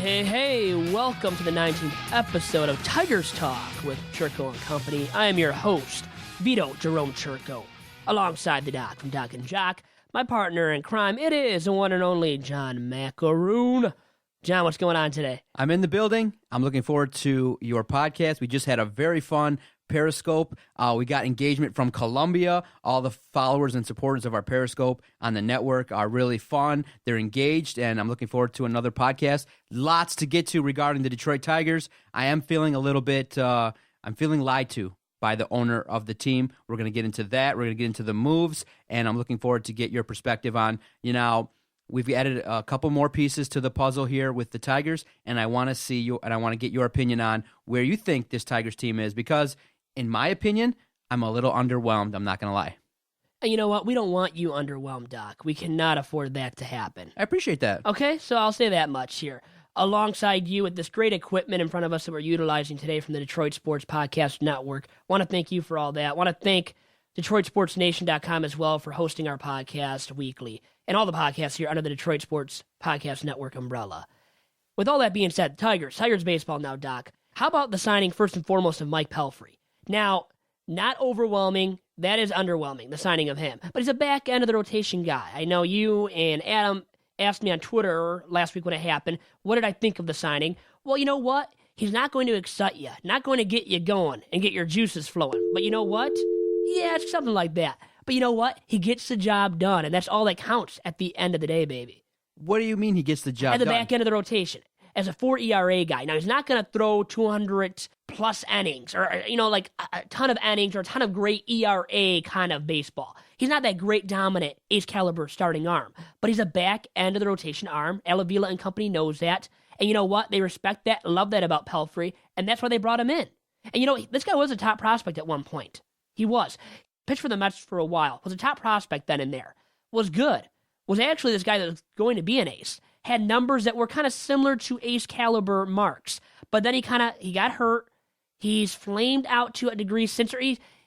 Hey, welcome to the 19th episode of Tigers Talk with Chirco and Company. I am your host, Vito Jerome Chirco, alongside the Doc from Doc and Jock. My partner in crime, it is the one and only John Macaroon. John, what's going on today? I'm in the building. I'm looking forward to your podcast. We just had a very fun Periscope. We got engagement from Colombia. All the followers and supporters of our Periscope on the network are really fun. They're engaged, and I'm looking forward to another podcast. Lots to get to regarding the Detroit Tigers. I am feeling a little bit, I'm feeling lied to by the owner of the team. We're going to get into that. We're going to get into the moves, and I'm looking forward to get your perspective on, we've added a couple more pieces to the puzzle here with the Tigers, and I want to see you, and I want to get your opinion on where you think this Tigers team is, because in my opinion, I'm a little underwhelmed. I'm not going to lie. And you know what? We don't want you underwhelmed, Doc. We cannot afford that to happen. I appreciate that. Okay, so I'll say that much here. Alongside you with this great equipment in front of us that we're utilizing today from the Detroit Sports Podcast Network. Want to thank you for all that. Want to thank DetroitSportsNation.com as well for hosting our podcast weekly and all the podcasts here under the Detroit Sports Podcast Network umbrella. With all that being said, Tigers baseball now, Doc. How about the signing, first and foremost, of Mike Pelfrey? Now, not overwhelming. That is underwhelming, the signing of him. But he's a back end of the rotation guy. I know you and Adam asked me on Twitter last week when it happened, what did I think of the signing? Well, you know what? He's not going to excite you, not going to get you going and get your juices flowing. But you know what? Yeah, it's something like that. But you know what? He gets the job done, and that's all that counts at the end of the day, baby. What do you mean he gets the job done? At the back end of the rotation. As a 4 ERA guy. Now, he's not going to throw 200-plus innings or, like a ton of innings or a ton of great ERA kind of baseball. He's not that great, dominant, ace-caliber starting arm. But he's a back end of the rotation arm. Avila and company knows that. And you know what? They respect that, love that about Pelfrey, and that's why they brought him in. And, this guy was a top prospect at one point. He was. Pitched for the Mets for a while. Was a top prospect then and there. Was good. Was actually this guy that was going to be an ace. Had numbers that were kind of similar to ace caliber marks. But then he got hurt. He's flamed out to a degree since, or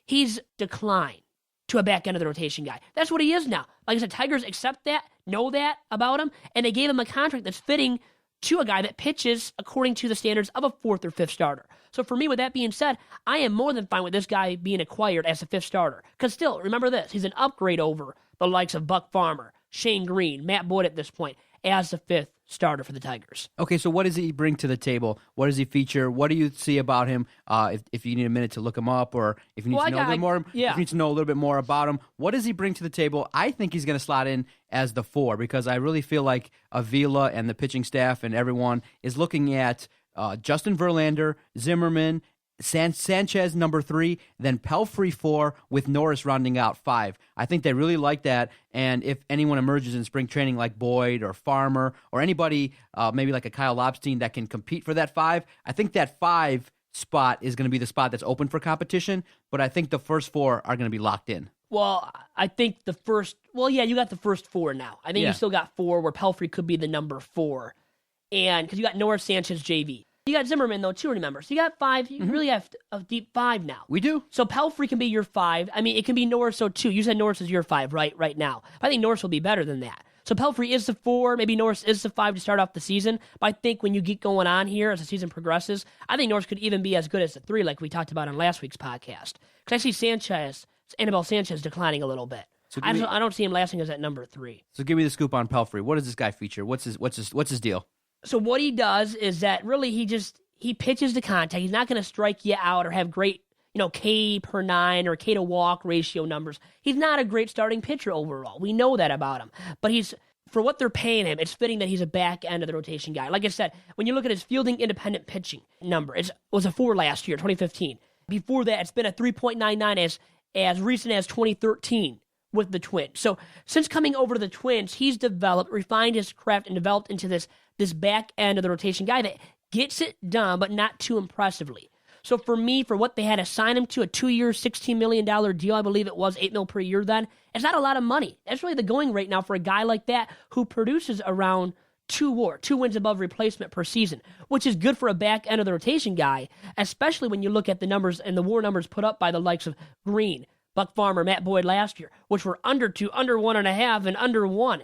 he's declined to a back end of the rotation guy. That's what he is now. Like I said, Tigers accept that, know that about him, and they gave him a contract that's fitting to a guy that pitches according to the standards of a fourth or fifth starter. So for me, with that being said, I am more than fine with this guy being acquired as a fifth starter. Because still, remember this, he's an upgrade over the likes of Buck Farmer, Shane Green, Matt Boyd at this point, as the fifth starter for the Tigers. Okay, so what does he bring to the table? What does he feature? What do you see about him? If you need a minute to look him up, or if you need to know a little more, if you need to know a little bit more about him, what does he bring to the table? I think he's going to slot in as the 4 because I really feel like Avila and the pitching staff and everyone is looking at Justin Verlander, Zimmerman, Sanchez number 3, then Pelfrey 4 with Norris rounding out 5. I think they really like that, and if anyone emerges in spring training like Boyd or Farmer or anybody, maybe like a Kyle Lobstein that can compete for that 5, I think that 5 spot is going to be the spot that's open for competition, but I think the first 4 are going to be locked in. Well, I think you got the first 4 now. I think you still got 4 where Pelfrey could be the number 4, and because you got Norris, Sanchez, JV. You got Zimmerman, though, too, remember. So you got 5. You really have a deep 5 now. We do. So Pelfrey can be your 5. I mean, it can be Norris, so too. You said Norris is your 5 right now. But I think Norris will be better than that. So Pelfrey is the 4. Maybe Norris is the 5 to start off the season. But I think when you get going on here as the season progresses, I think Norris could even be as good as the 3 like we talked about on last week's podcast. Because I see Anibal Sanchez declining a little bit. So I don't see him lasting as that number 3. So give me the scoop on Pelfrey. What does this guy feature? What's his deal? So what he does is that really he pitches to contact. He's not going to strike you out or have great, K per 9 or K to walk ratio numbers. He's not a great starting pitcher overall. We know that about him. But for what they're paying him, it's fitting that he's a back end of the rotation guy. Like I said, when you look at his fielding independent pitching number, it was a 4 last year, 2015. Before that, it's been a 3.99 as recent as 2013 with the Twins. So since coming over to the Twins, he's developed, refined his craft, and developed into this back end of the rotation guy that gets it done, but not too impressively. So for me, for what they had to sign him to, a 2-year, $16 million deal, I believe it was, $8 million per year then, it's not a lot of money. That's really the going rate now for a guy like that who produces around 2 wins above replacement per season, which is good for a back end of the rotation guy, especially when you look at the numbers and the WAR numbers put up by the likes of Green, Buck Farmer, Matt Boyd last year, which were under 2, under 1.5, and under 1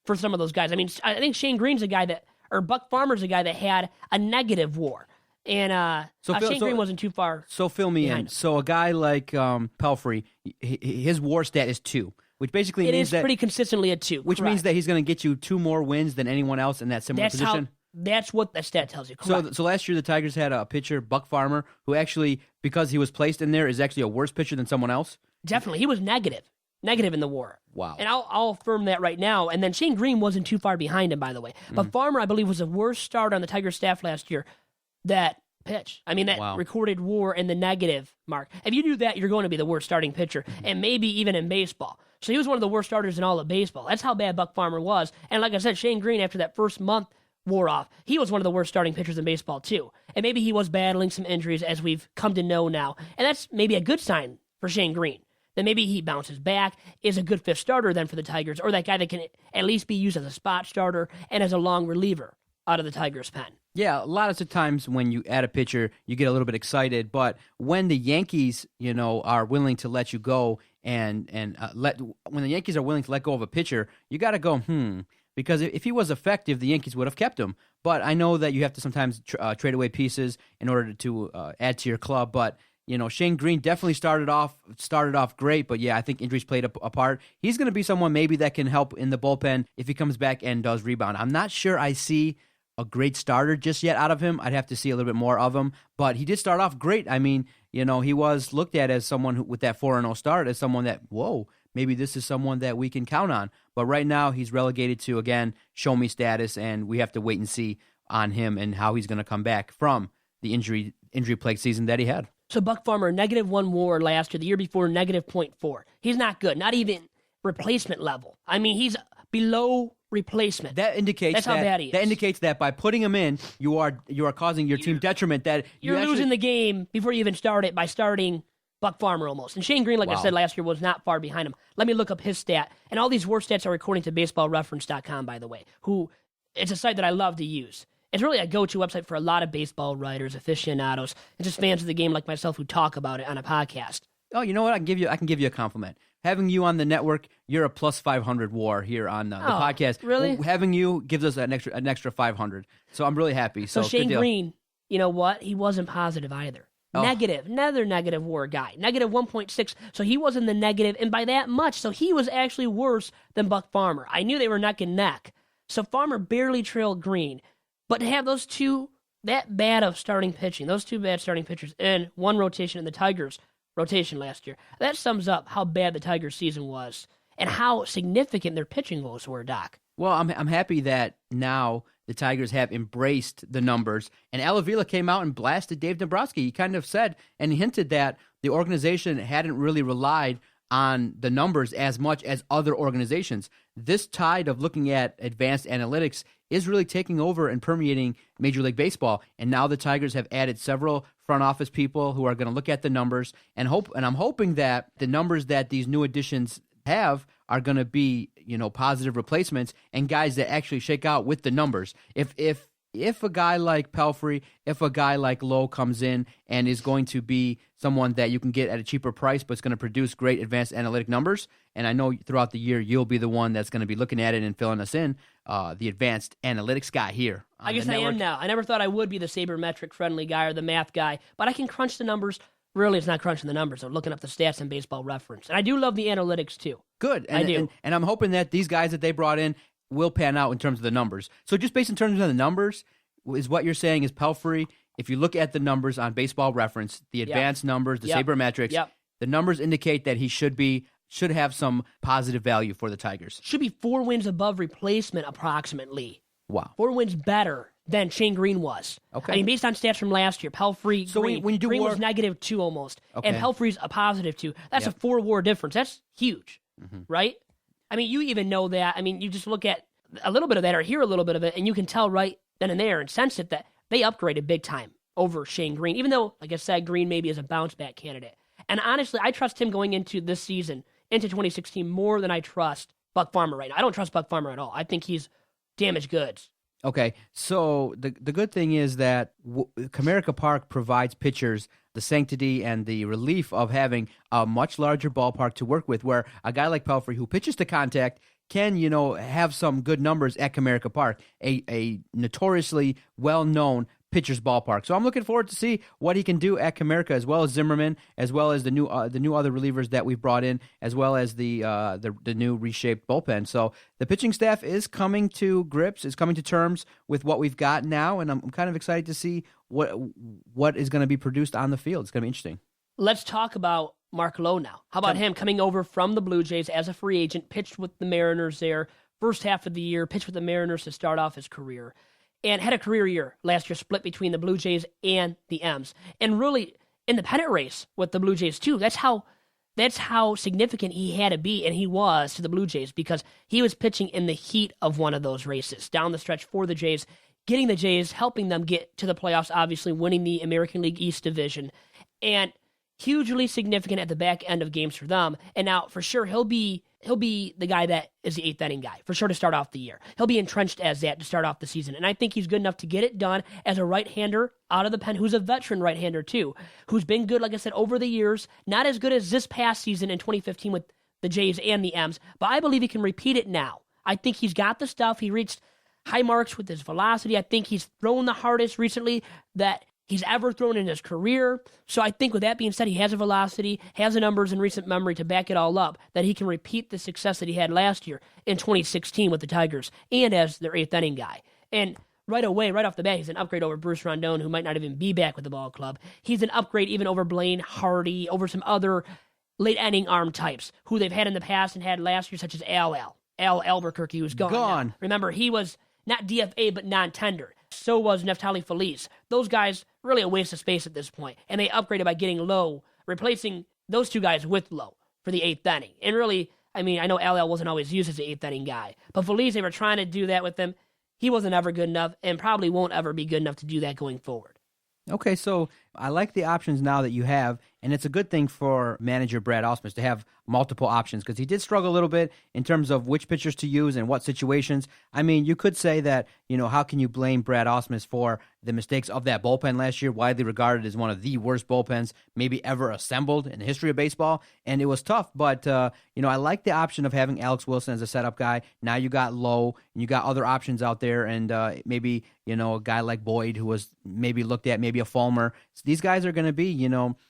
for some of those guys. I mean, I think Shane Green's a guy that or Buck Farmer's a guy that had a negative WAR. And Shane Green wasn't too far. So fill me in. So a guy like Pelfrey, his WAR stat is 2. Which basically means that pretty consistently a 2. Which means that he's going to get you 2 more wins than anyone else in that similar position. That's what the stat tells you. Correct. So last year the Tigers had a pitcher, Buck Farmer, who actually, because he was placed in there, is actually a worse pitcher than someone else. Definitely, he was negative in the WAR. Wow. And I'll affirm that right now. And then Shane Green wasn't too far behind him, by the way. But Farmer, I believe, was the worst starter on the Tigers staff last year that pitched. I mean, that recorded WAR in the negative mark. If you do that, you're going to be the worst starting pitcher, and maybe even in baseball. So he was one of the worst starters in all of baseball. That's how bad Buck Farmer was. And like I said, Shane Green, after that first month wore off, he was one of the worst starting pitchers in baseball, too. And maybe he was battling some injuries, as we've come to know now. And that's maybe a good sign for Shane Green. Then maybe he bounces back, is a good 5th starter then for the Tigers, or that guy that can at least be used as a spot starter and as a long reliever out of the Tigers' pen. Yeah, a lot of the times when you add a pitcher, you get a little bit excited. But when the Yankees, are willing to let you go when the Yankees are willing to let go of a pitcher, you got to go, because if he was effective, the Yankees would have kept him. But I know that you have to sometimes trade away pieces in order to add to your club. But Shane Green definitely started off great, but yeah, I think injuries played a part. He's going to be someone maybe that can help in the bullpen if he comes back and does rebound. I'm not sure I see a great starter just yet out of him. I'd have to see a little bit more of him, but he did start off great. I mean, he was looked at as someone who, with that 4-0 start, as someone that, maybe this is someone that we can count on. But right now, he's relegated to, again, show me status, and we have to wait and see on him and how he's going to come back from the injury-plagued season that he had. So Buck Farmer, -1 WAR last year. The year before, -0.4. He's not good. Not even replacement level. I mean, he's below replacement. That indicates that's how bad he is. That indicates that by putting him in, you are causing your team detriment. That you're losing the game before you even start it by starting Buck Farmer almost. And Shane Green, like I said last year, was not far behind him. Let me look up his stat. And all these WAR stats are according to BaseballReference.com, by the way. It's a site that I love to use. It's really a go-to website for a lot of baseball writers, aficionados, and just fans of the game like myself who talk about it on a podcast. Oh, you know what? I can give you a compliment. Having you on the network, you're a plus 500 WAR here on the podcast. Really? Having you gives us an extra 500. So I'm really happy. So Shane Green, you know what? He wasn't positive either. Negative. Another negative WAR guy. -1.6. So he was in the negative, and by that much. So he was actually worse than Buck Farmer. I knew they were neck and neck. So Farmer barely trailed Green. But to have those two, that bad of starting pitching, those two bad starting pitchers in one rotation in the Tigers rotation last year, that sums up how bad the Tigers season was and how significant their pitching woes were, Doc. Well, I'm happy that now the Tigers have embraced the numbers. And Al Avila came out and blasted Dave Dombrowski. He kind of said and hinted that the organization hadn't really relied on the numbers as much as other organizations. This tide of looking at advanced analytics is really taking over and permeating Major League Baseball. And now the Tigers have added several front office people who are going to look at the numbers and I'm hoping that the numbers that these new additions have are going to be, positive replacements and guys that actually shake out with the numbers. If a guy like Pelfrey, if a guy like Lowe comes in and is going to be someone that you can get at a cheaper price but it's going to produce great advanced analytic numbers, and I know throughout the year you'll be the one that's going to be looking at it and filling us in, the advanced analytics guy here. I guess I am now. I never thought I would be the sabermetric-friendly guy or the math guy, but I can crunch the numbers. Really, it's not crunching the numbers. I'm looking up the stats in Baseball Reference. And I do love the analytics, too. Good. I do. And I'm hoping that these guys that they brought in will pan out in terms of the numbers. So just based in terms of the numbers, is what you're saying is Pelfrey, if you look at the numbers on Baseball Reference, the advanced numbers, the sabermetrics, the numbers indicate that he should have some positive value for the Tigers. Should be 4 wins above replacement approximately. Wow. 4 wins better than Shane Green was. Okay. I mean, based on stats from last year, Pelfrey, so Green, when you do Green WAR, was -2 almost, and Pelfrey's a +2. That's a 4 WAR difference. That's huge, right? I mean, you even know that. I mean, you just look at a little bit of that or hear a little bit of it, and you can tell right then and there and sense it that they upgraded big time over Shane Green, even though, like I said, Green maybe is a bounce-back candidate. And honestly, I trust him going into this season, into 2016, more than I trust Buck Farmer right now. I don't trust Buck Farmer at all. I think he's damaged goods. Okay, so the good thing is that Comerica Park provides pitchers the sanctity and the relief of having a much larger ballpark to work with, where a guy like Pelfrey, who pitches to contact, can, have some good numbers at Comerica Park, a notoriously well-known pitcher's ballpark. So I'm looking forward to see what he can do at Comerica, as well as Zimmerman, as well as the new other relievers that we've brought in, as well as the new reshaped bullpen. So the pitching staff is coming to grips, is coming to terms with what we've got now, and I'm kind of excited to see what is going to be produced on the field. It's going to be interesting. Let's talk about Mark Lowe now. How about him coming over from the Blue Jays as a free agent, pitched with the Mariners there, first half of the year, pitched with the Mariners to start off his career, and had a career year last year, split between the Blue Jays and the M's, and really in the pennant race with the Blue Jays too. That's how significant he had to be, and he was to the Blue Jays, because he was pitching in the heat of one of those races down the stretch for the Jays, getting the Jays, helping them get to the playoffs, obviously winning the American League East division, and hugely significant at the back end of games for them. And now, for sure, he'll be the guy that is the eighth inning guy, for sure, to start off the year. He'll be entrenched as that to start off the season. And I think he's good enough to get it done as a right-hander out of the pen, who's a veteran right-hander too, who's been good, like I said, over the years. Not as good as this past season in 2015 with the Jays and the M's, but I believe he can repeat it now. I think he's got the stuff. He reached high marks with his velocity. I think he's thrown the hardest recently that he's ever thrown in his career. So I think with that being said, he has a velocity, has the numbers in recent memory to back it all up, that he can repeat the success that he had last year in 2016 with the Tigers and as their eighth inning guy. And right away, right off the bat, he's an upgrade over Bruce Rondon, who might not even be back with the ball club. He's an upgrade even over Blaine Hardy, over some other late inning arm types who they've had in the past and had last year, such as Al Albuquerque, who's gone. Now. Remember, he was not DFA, but non-tender. So was Neftali Feliz. Those guys, really a waste of space at this point. And they upgraded by getting Lowe, replacing those two guys with Lowe for the eighth inning. And really, I mean, I know Al wasn't always used as the eighth inning guy, but Feliz, they were trying to do that with him. He wasn't ever good enough and probably won't ever be good enough to do that going forward. Okay, so I like the options now that you have, and it's a good thing for manager Brad Ausmus to have multiple options, because he did struggle a little bit in terms of which pitchers to use and what situations. I mean, you could say that, how can you blame Brad Ausmus for the mistakes of that bullpen last year, widely regarded as one of the worst bullpens maybe ever assembled in the history of baseball, and it was tough, but, I like the option of having Alex Wilson as a setup guy. Now you got Lowe, and you got other options out there, and maybe, a guy like Boyd, who was maybe looked at, maybe a Fulmer. So these guys are going to be,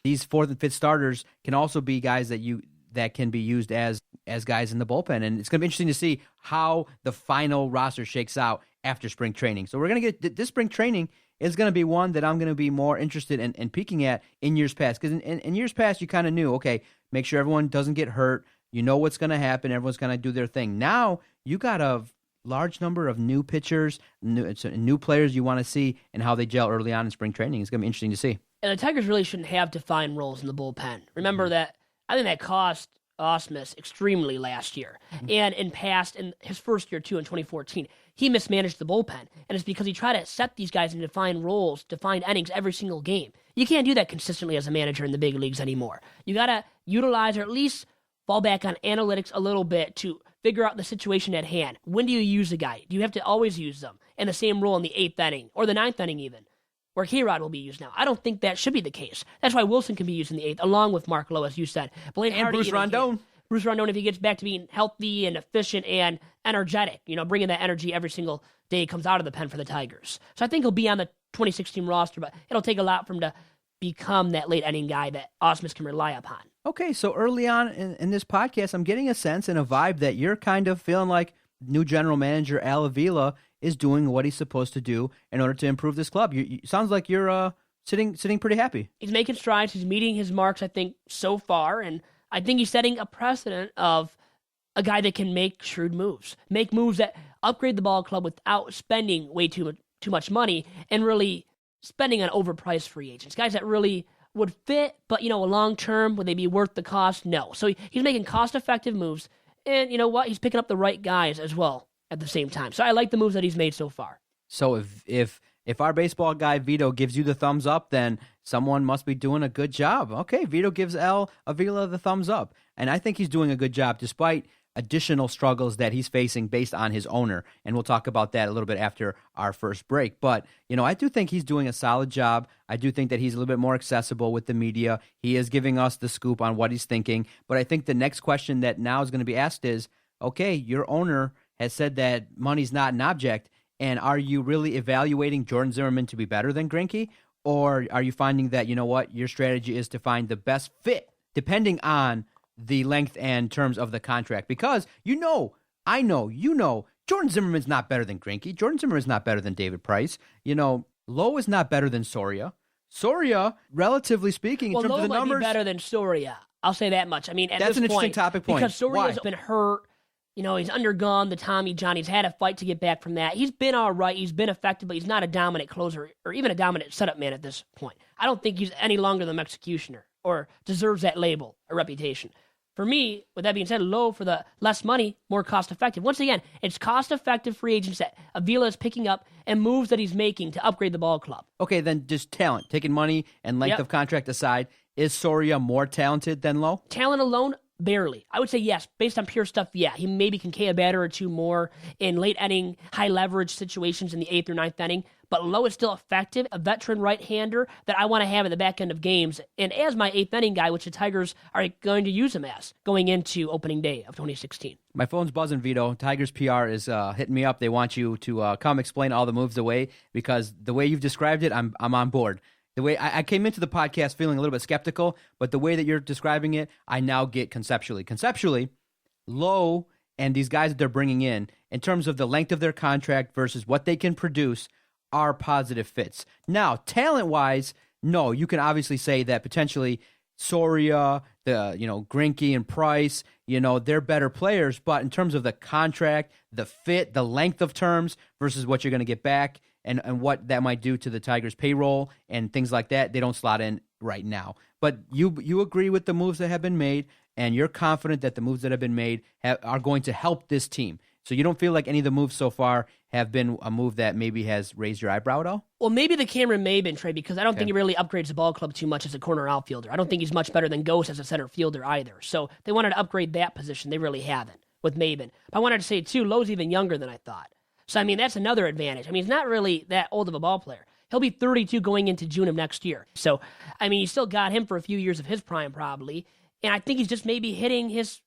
these fourth and fifth starters can also be guys that can be used as guys in the bullpen. And it's going to be interesting to see how the final roster shakes out after spring training. So we're going to get this spring training is going to be one that I'm going to be more interested in peeking at in years past. Because in years past, you kind of knew, okay, make sure everyone doesn't get hurt. You know what's going to happen. Everyone's going to do their thing. Now you got a large number of new pitchers, new players you want to see, and how they gel early on in spring training. It's going to be interesting to see. And the Tigers really shouldn't have defined roles in the bullpen. Remember that I think that cost Ausmus extremely last year. And in his first year too, in 2014, he mismanaged the bullpen. And it's because he tried to set these guys in defined roles, defined innings every single game. You can't do that consistently as a manager in the big leagues anymore. You got to utilize, or at least fall back on analytics a little bit to figure out the situation at hand. When do you use a guy? Do you have to always use them in the same role in the eighth inning or the ninth inning even, where K-Rod will be used now? I don't think that should be the case. That's why Wilson can be used in the eighth, along with Mark Lowe, as you said. Blaine and Hardy, Bruce Rondon. Bruce Rondon, if he gets back to being healthy and efficient and energetic, bringing that energy every single day comes out of the pen for the Tigers. So I think he'll be on the 2016 roster, but it'll take a lot for him to become that late inning guy that Ausmus can rely upon. Okay, so early on in this podcast, I'm getting a sense and a vibe that you're kind of feeling like new general manager Al Avila is doing what he's supposed to do in order to improve this club. Sounds like you're sitting pretty happy. He's making strides. He's meeting his marks, I think, so far, and I think he's setting a precedent of a guy that can make shrewd moves, make moves that upgrade the ball club without spending way too much money and really spending on overpriced free agents, guys that really would fit, but, long term, would they be worth the cost? No. So he's making cost-effective moves, and you know what? He's picking up the right guys as well at the same time. So I like the moves that he's made so far. So if our baseball guy Vito gives you the thumbs up, then someone must be doing a good job. Okay, Vito gives Al Avila the thumbs up, and I think he's doing a good job despite additional struggles that he's facing based on his owner, and we'll talk about that a little bit after our first break. But, I do think he's doing a solid job. I do think that he's a little bit more accessible with the media. He is giving us the scoop on what he's thinking, but I think the next question that now is going to be asked is, okay, your owner has said that money's not an object, and are you really evaluating Jordan Zimmerman to be better than Greinke? Or are you finding that, you know what, your strategy is to find the best fit depending on the length and terms of the contract? Because I know, Jordan Zimmerman's not better than Greinke. Jordan Zimmerman's not better than David Price. Lowe is not better than Soria. Soria, relatively speaking, in terms of the numbers, might be better than Soria. I'll say that much. I mean, that's an interesting topic point. Because Soria's been hurt. He's undergone the Tommy John. He's had a fight to get back from that. He's been all right. He's been effective, but he's not a dominant closer or even a dominant setup man at this point. I don't think he's any longer the executioner or deserves that label or reputation. For me, with that being said, Lowe for the less money, more cost-effective. Once again, it's cost-effective free agents that Avila is picking up and moves that he's making to upgrade the ball club. Okay, then just talent. Taking money and length of contract aside, is Soria more talented than Lowe? Talent alone, barely. I would say yes. Based on pure stuff, yeah. He maybe can K a batter or two more in late inning, high leverage situations in the 8th or 9th inning. But Lowe is still effective, a veteran right-hander that I want to have at the back end of games. And as my 8th inning guy, which the Tigers are going to use him as going into opening day of 2016. My phone's buzzing, Vito. Tigers PR is hitting me up. They want you to come explain all the moves away, because the way you've described it, I'm on board. The way I came into the podcast feeling a little bit skeptical, but the way that you're describing it, I now get conceptually. Conceptually, Lowe and these guys that they're bringing in terms of the length of their contract versus what they can produce, are positive fits. Now, talent-wise, no, you can obviously say that potentially Soria, Greinke and Price, they're better players, but in terms of the contract, the fit, the length of terms versus what you're going to get back, and what that might do to the Tigers' payroll and things like that, they don't slot in right now. But you agree with the moves that have been made, and you're confident that the moves that have been made are going to help this team. So you don't feel like any of the moves so far have been a move that maybe has raised your eyebrow at all? Well, maybe the Cameron Maybin trade, because I don't think he really upgrades the ball club too much as a corner outfielder. I don't think he's much better than Ghost as a center fielder either. So they wanted to upgrade that position. They really haven't with Maybin. But I wanted to say, too, Lowe's even younger than I thought. So, I mean, that's another advantage. I mean, he's not really that old of a ball player. He'll be 32 going into June of next year. So, I mean, you still got him for a few years of his prime probably. And I think he's just maybe hitting his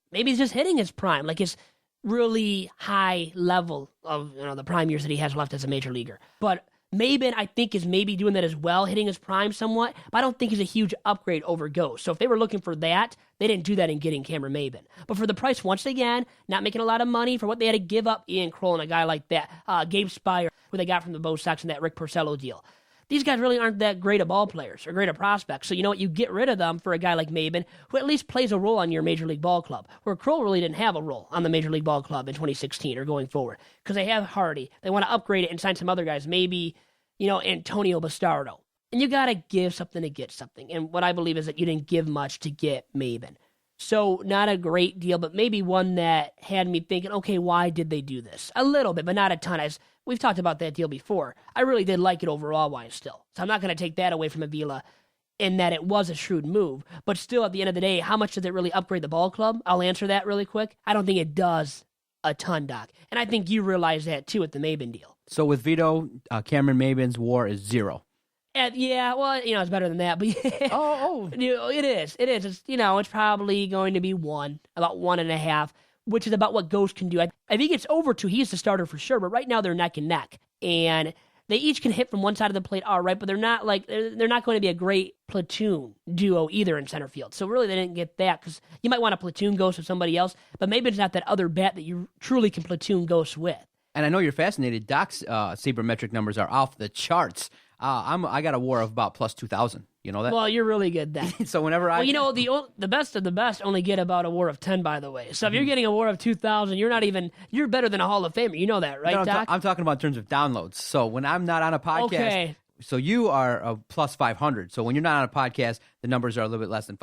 prime, like his really high level of the prime years that he has left as a major leaguer. But Maybin, I think, is maybe doing that as well, hitting his prime somewhat, but I don't think he's a huge upgrade over Ghost. So if they were looking for that, they didn't do that in getting Cameron Maybin. But for the price, once again, not making a lot of money for what they had to give up Ian Kroll and a guy like that, Gabe Spire, who they got from the Bo Sox in that Rick Porcello deal. These guys really aren't that great of ball players or great of prospects. So you know what? You get rid of them for a guy like Maybin, who at least plays a role on your Major League Ball club, where Kroll really didn't have a role on the Major League Ball club in 2016 or going forward, because they have Hardy. They want to upgrade it and sign some other guys, maybe Antonio Bastardo. And you got to give something to get something. And what I believe is that you didn't give much to get Maybin. So not a great deal, but maybe one that had me thinking, okay, why did they do this? A little bit, but not a ton. As we've talked about that deal before, I really did like it overall-wise still. So I'm not going to take that away from Avila in that it was a shrewd move. But still, at the end of the day, how much does it really upgrade the ball club? I'll answer that really quick. I don't think it does a ton, Doc. And I think you realize that, too, with the Maybin deal. So with Vito, Cameron Maybin's WAR is 0. Yeah, well, it's better than that, but yeah. It is. It's probably going to be 1, about 1.5, which is about what Ghost can do. If he gets over 2, he's the starter for sure, but right now they're neck and neck. And they each can hit from one side of the plate all right, but they're not going to be a great platoon duo either in center field. So really they didn't get that, because you might want to platoon Ghost with somebody else, but maybe it's not that other bat that you truly can platoon Ghost with. And I know you're fascinated. Doc's sabermetric numbers are off the charts. I got a WAR of about plus 2,000. You know that? Well, you're really good then. So whenever the best of the best only get about a WAR of 10, by the way. So if you're getting a WAR of 2,000, you're better than a Hall of Famer. You know that, right, Doc? I'm talking about in terms of downloads. So when I'm not on a podcast, okay. So you are a plus 500. So when you're not on a podcast, the numbers are a little bit less than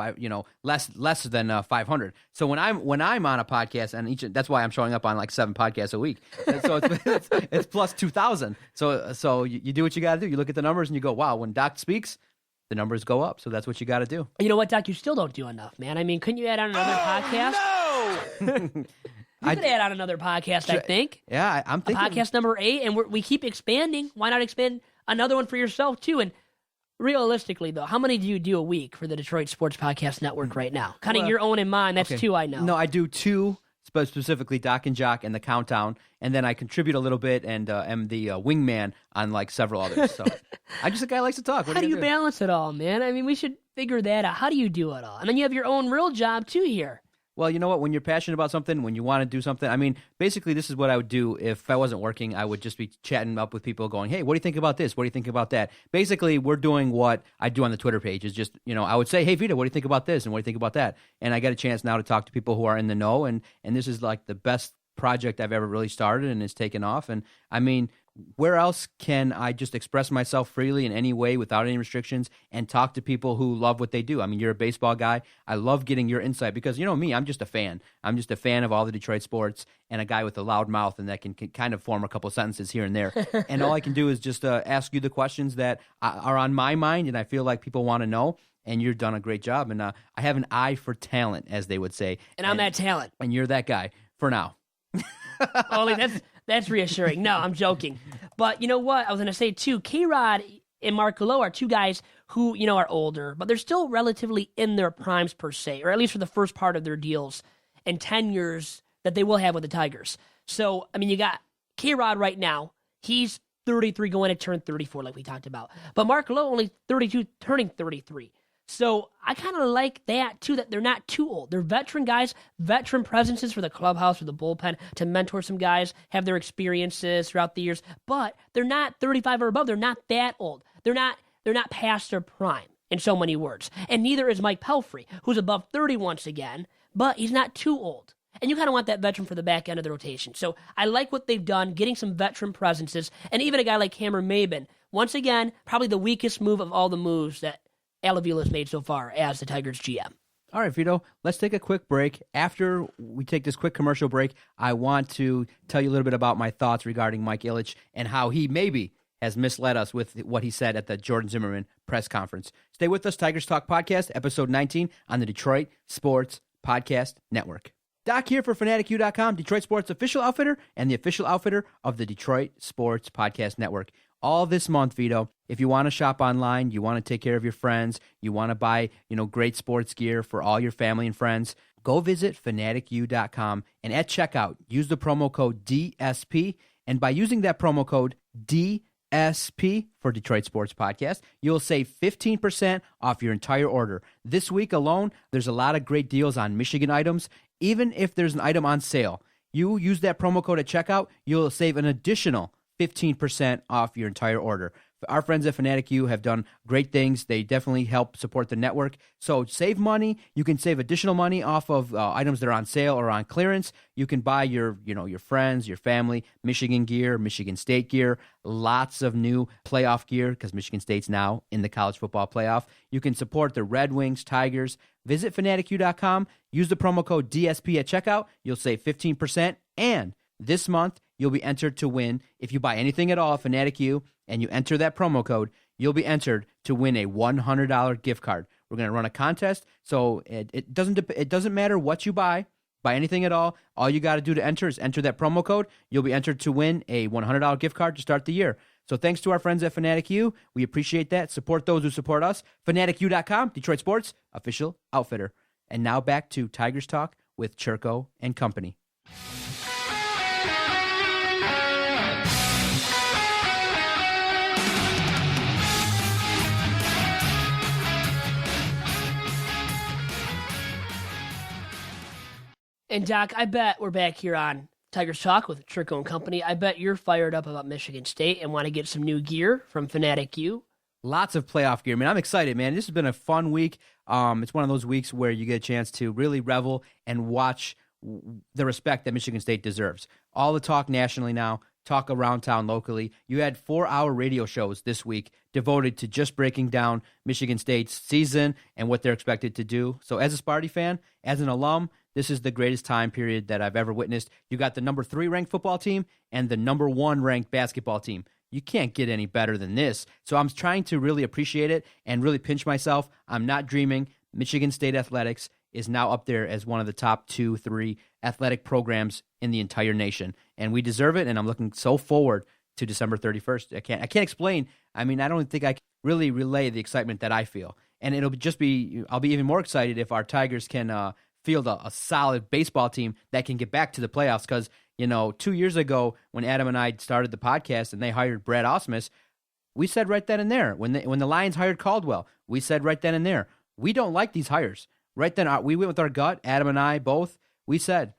less than 500. So when I'm on a podcast, and that's why I'm showing up on like 7 podcasts a week. So it's plus 2,000. So you do what you got to do. You look at the numbers and you go, wow. When Doc speaks, the numbers go up. So that's what you got to do. You know what, Doc? You still don't do enough, man. I mean, couldn't you add on another podcast? No. You could add on another podcast, I think. Yeah, I'm thinking. Podcast number 8, and we keep expanding. Why not expand another one for yourself, too? And realistically, though, how many do you do a week for the Detroit Sports Podcast Network right now? Cutting your own and mine, that's 2, I know. No, I do 2 specifically Doc and Jock and the Countdown, and then I contribute a little bit and am the wingman on like several others. So I'm just a guy who likes to talk. How do you balance it all, man? I mean, we should figure that out. How do you do it all? And then you have your own real job too here. Well, you know what? When you're passionate about something, when you want to do something, I mean, basically this is what I would do if I wasn't working. I would just be chatting up with people going, hey, what do you think about this? What do you think about that? Basically, we're doing what I do on the Twitter page is just, I would say, hey, Vito, what do you think about this? And what do you think about that? And I got a chance now to talk to people who are in the know. And this is like the best project I've ever really started, and it's taken off. And I mean, where else can I just express myself freely in any way without any restrictions and talk to people who love what they do? I mean, you're a baseball guy. I love getting your insight because, me, I'm just a fan. I'm just a fan of all the Detroit sports and a guy with a loud mouth and that can kind of form a couple sentences here and there. And all I can do is just ask you the questions that are on my mind and I feel like people want to know. And you've done a great job. And I have an eye for talent, as they would say. And I'm that talent. And you're that guy for now. Only that's reassuring. No, I'm joking. But you know what? I was going to say, too, K-Rod and Mark Lowe are two guys who, are older, but they're still relatively in their primes, per se, or at least for the first part of their deals and tenures that they will have with the Tigers. So, I mean, you got K-Rod right now. He's 33 going to turn 34, like we talked about. But Mark Lowe only 32, turning 33. So I kind of like that, too, that they're not too old. They're veteran guys, veteran presences for the clubhouse, for the bullpen, to mentor some guys, have their experiences throughout the years. But they're not 35 or above. They're not that old. They're not past their prime, in so many words. And neither is Mike Pelfrey, who's above 30 once again, but he's not too old. And you kind of want that veteran for the back end of the rotation. So I like what they've done, getting some veteran presences, and even a guy like Cameron Maben. Once again, probably the weakest move of all the moves that Al Avila's made so far as the Tigers GM. All right, Vito, let's take a quick break. After we take this quick commercial break, I want to tell you a little bit about my thoughts regarding Mike Ilitch and how he maybe has misled us with what he said at the Jordan Zimmerman press conference. Stay with us, Tigers Talk Podcast, episode 19 on the Detroit Sports Podcast Network. Doc here for FanaticU.com, Detroit Sports official outfitter and the official outfitter of the Detroit Sports Podcast Network. All this month, Vito, if you want to shop online, you want to take care of your friends, you want to buy, great sports gear for all your family and friends, go visit FanaticU.com and at checkout, use the promo code DSP. And by using that promo code DSP for Detroit Sports Podcast, you'll save 15% off your entire order. This week alone, there's a lot of great deals on Michigan items. Even if there's an item on sale, you use that promo code at checkout, you'll save an additional 15% off your entire order. Our friends at Fanatic U have done great things. They definitely help support the network. So save money. You can save additional money off of items that are on sale or on clearance. You can buy your friends, your family, Michigan gear, Michigan State gear, lots of new playoff gear because Michigan State's now in the college football playoff. You can support the Red Wings, Tigers. Visit FanaticU.com. Use the promo code DSP at checkout. You'll save 15%. And this month, you'll be entered to win. If you buy anything at all at Fanatic U and you enter that promo code, you'll be entered to win a $100 gift card. We're going to run a contest, so it doesn't matter what you buy anything at all. All you got to do to enter is enter that promo code. You'll be entered to win a $100 gift card to start the year. So thanks to our friends at Fanatic U. We appreciate that. Support those who support us. FanaticU.com, Detroit Sports official outfitter. And now back to Tigers Talk with Chirco and company. And Doc, I bet we're back here on Tigers Talk with Chirco and company. I bet you're fired up about Michigan State and want to get some new gear from Fanatic U. Lots of playoff gear, man. I'm excited, man. This has been a fun week. It's one of those weeks where you get a chance to really revel and watch the respect that Michigan State deserves. All the talk nationally now, talk around town locally. You had 4-hour radio shows this week devoted to just breaking down Michigan State's season and what they're expected to do. So as a Sparty fan, as an alum, this is the greatest time period that I've ever witnessed. You got the number 3 ranked football team and the number 1 ranked basketball team. You can't get any better than this. So I'm trying to really appreciate it and really pinch myself. I'm not dreaming. Michigan State athletics is now up there as one of the top 2-3 athletic programs in the entire nation. And we deserve it, and I'm looking so forward to December 31st. I can't explain. I mean, I don't think I can really relay the excitement that I feel. And I'll be even more excited if our Tigers can field a solid baseball team that can get back to the playoffs. Because, 2 years ago when Adam and I started the podcast and they hired Brad Ausmus, we said right then and there, when the Lions hired Caldwell, we said right then and there, we don't like these hires. Right then, we went with our gut, Adam and I both. We said,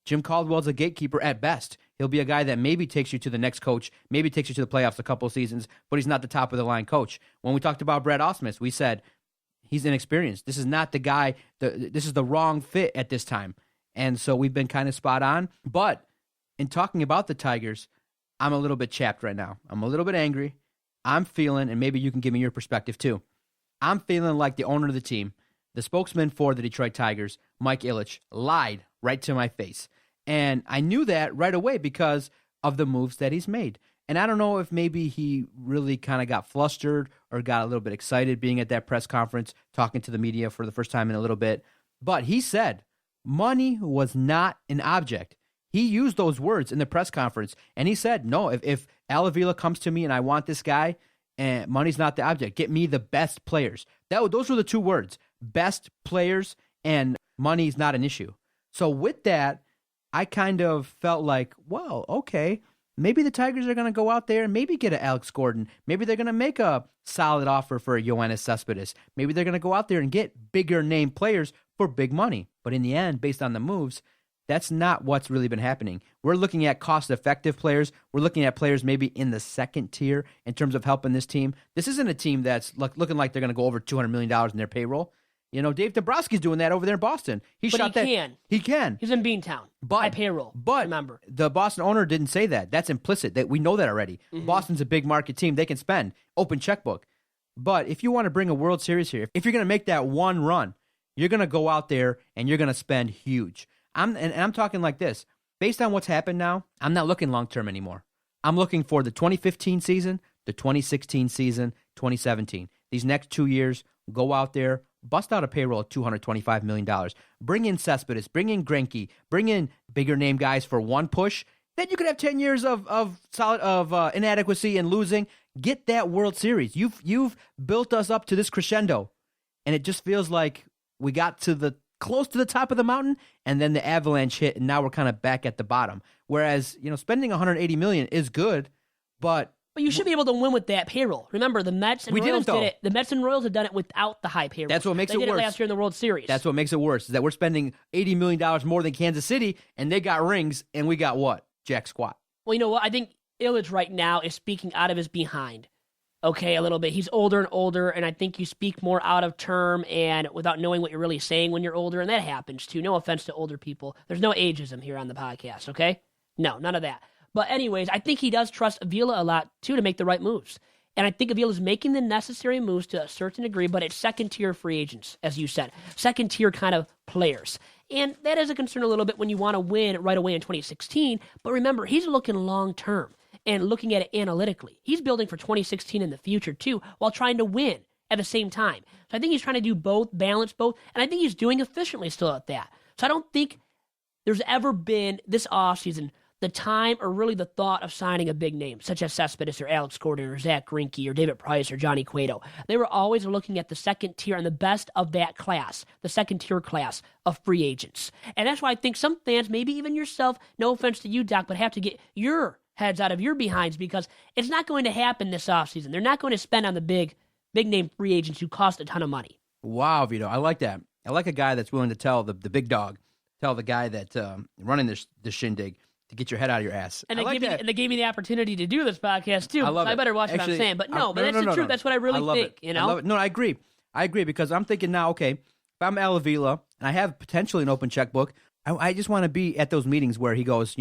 Jim Caldwell's a gatekeeper at best. He'll be a guy that maybe takes you to the next coach, maybe takes you to the playoffs a couple of seasons, but he's not the top of the line coach. When we talked about Brad Ausmus, we said, he's inexperienced. This is not the guy. This is the wrong fit at this time. And so we've been kind of spot on. But in talking about the Tigers, I'm a little bit chapped right now. I'm a little bit angry. I'm feeling, and maybe you can give me your perspective too, I'm feeling like the owner of the team, the spokesman for the Detroit Tigers, Mike Ilitch, lied right to my face. And I knew that right away because of the moves that he's made. And I don't know if maybe he really kind of got flustered or got a little bit excited being at that press conference, talking to the media for the first time in a little bit. But he said money was not an object. He used those words in the press conference. And he said, no, if Al Avila comes to me and I want this guy, and money's not the object, get me the best players. Those were the two words, best players and money's not an issue. So with that, I kind of felt like, well, okay, maybe the Tigers are going to go out there and maybe get an Alex Gordon. Maybe they're going to make a solid offer for a Yoenis Cespedes. Maybe they're going to go out there and get bigger name players for big money. But in the end, based on the moves, that's not what's really been happening. We're looking at cost-effective players. We're looking at players maybe in the second tier in terms of helping this team. This isn't a team that's looking like they're going to go over $200 million in their payroll. Dave Dombrowski's doing that over there in Boston. He can. He can. He's in Beantown. By payroll. But remember, the Boston owner didn't say that. That's implicit. That we know that already. Mm-hmm. Boston's a big market team. They can spend. Open checkbook. But if you want to bring a World Series here, if you're going to make that one run, you're going to go out there and you're going to spend huge. I'm talking like this. Based on what's happened now, I'm not looking long-term anymore. I'm looking for the 2015 season, the 2016 season, 2017. These next 2 years, go out there, bust out a payroll of $225 million. Bring in Cespedes, bring in Greinke, bring in bigger name guys for one push. Then you could have 10 years of inadequacy and losing. Get that World Series. You've built us up to this crescendo, and it just feels like we got to close to the top of the mountain, and then the avalanche hit, and now we're kind of back at the bottom. Whereas, spending $180 million is good, but you should be able to win with that payroll. Remember, the Mets and Royals did it. The Mets and Royals have done it without the high payroll. That's what makes it worse. They did it last year in the World Series. That's what makes it worse, is that we're spending $80 million more than Kansas City, and they got rings, and we got what? Jack squat. Well, you know what? I think Ilitch right now is speaking out of his behind. Okay, a little bit. He's older and older, and I think you speak more out of term and without knowing what you're really saying when you're older, and that happens too. No offense to older people. There's no ageism here on the podcast, okay? No, none of that. But anyways, I think he does trust Avila a lot, too, to make the right moves. And I think Avila's making the necessary moves to a certain degree, but it's second-tier free agents, as you said. Second-tier kind of players. And that is a concern a little bit when you want to win right away in 2016. But remember, he's looking long-term and looking at it analytically. He's building for 2016 in the future, too, while trying to win at the same time. So I think he's trying to do both, balance both, and I think he's doing efficiently still at that. So I don't think there's ever been, this offseason, the time or really the thought of signing a big name, such as Cespedes or Alex Gordon or Zach Greinke or David Price or Johnny Cueto. They were always looking at the second tier and the best of that class, the second tier class of free agents. And that's why I think some fans, maybe even yourself, no offense to you, Doc, but have to get your heads out of your behinds because it's not going to happen this offseason. They're not going to spend on the big name free agents who cost a ton of money. Wow, Vito, I like that. I like a guy that's willing to tell the big dog, tell the guy that's running this shindig to get your head out of your ass. And they gave me the opportunity to do this podcast too. I better watch what I'm saying. But that's the truth. No. That's what I really think. I love it. No, I agree. Because I'm thinking now, okay, if I'm Al Avila and I have potentially an open checkbook, I just want to be at those meetings where he goes,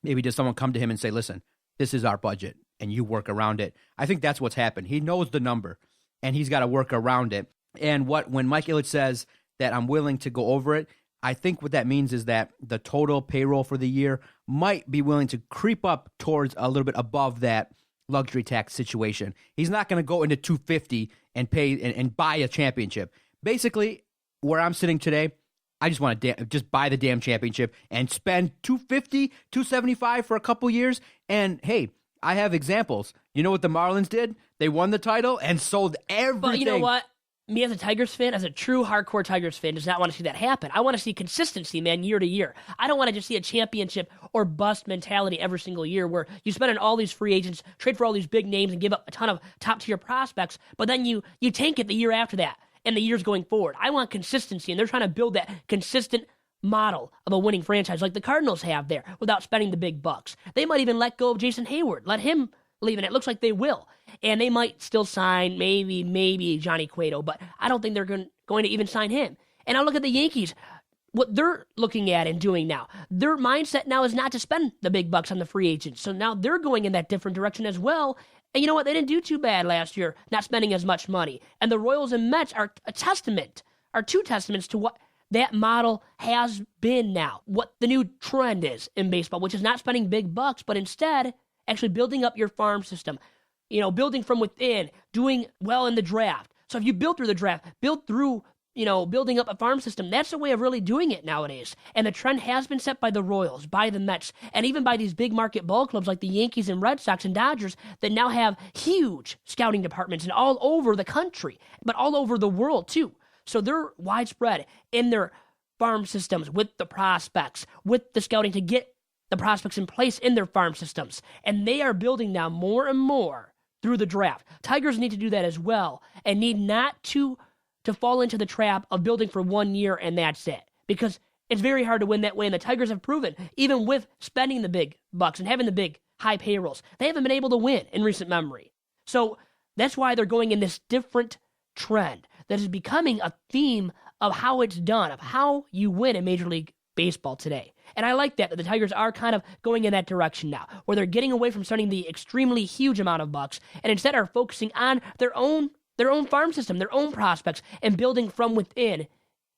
maybe does someone come to him and say, listen, this is our budget, and you work around it. I think that's what's happened. He knows the number, and he's got to work around it. And when Mike Ilitch says that I'm willing to go over it, I think what that means is that the total payroll for the year might be willing to creep up towards a little bit above that luxury tax situation. He's not going to go into $250 and pay and buy a championship. Basically, where I'm sitting today, I just want to just buy the damn championship and spend $250, $275 for a couple years. And hey, I have examples. You know what the Marlins did? They won the title and sold everything. But you know what? me as a Tigers fan, as a true hardcore Tigers fan, does not want to see that happen. I want to see consistency, man, year to year. I don't want to just see a championship or bust mentality every single year where you spend on all these free agents, trade for all these big names, and give up a ton of top-tier prospects, but then you tank it the year after that and the years going forward. I want consistency, and they're trying to build that consistent model of a winning franchise like the Cardinals have there without spending the big bucks. They might even let go of Jason Hayward, let him leave, and it looks like they will. And they might still sign maybe Johnny Cueto, but I don't think they're going to even sign him. And I look at the Yankees, what they're looking at and doing now. Their mindset now is not to spend the big bucks on the free agents. So now they're going in that different direction as well. And you know what? They didn't do too bad last year, not spending as much money. And the Royals and Mets are two testaments to what that model has been now, what the new trend is in baseball, which is not spending big bucks, but instead actually building up your farm system, building from within, doing well in the draft. So if you build through the draft, build through, building up a farm system, that's the way of really doing it nowadays. And the trend has been set by the Royals, by the Mets, and even by these big market ball clubs like the Yankees and Red Sox and Dodgers that now have huge scouting departments and all over the country, but all over the world too. So they're widespread in their farm systems with the prospects, with the scouting to get the prospects in place in their farm systems. And they are building now more and more through the draft. Tigers need to do that as well and need not to fall into the trap of building for 1 year and that's it. Because it's very hard to win that way. And the Tigers have proven, even with spending the big bucks and having the big high payrolls, they haven't been able to win in recent memory. So that's why they're going in this different trend that is becoming a theme of how it's done, of how you win in Major League Baseball today. And I like that the Tigers are kind of going in that direction now, where they're getting away from spending the extremely huge amount of bucks and instead are focusing on their own farm system, their own prospects, and building from within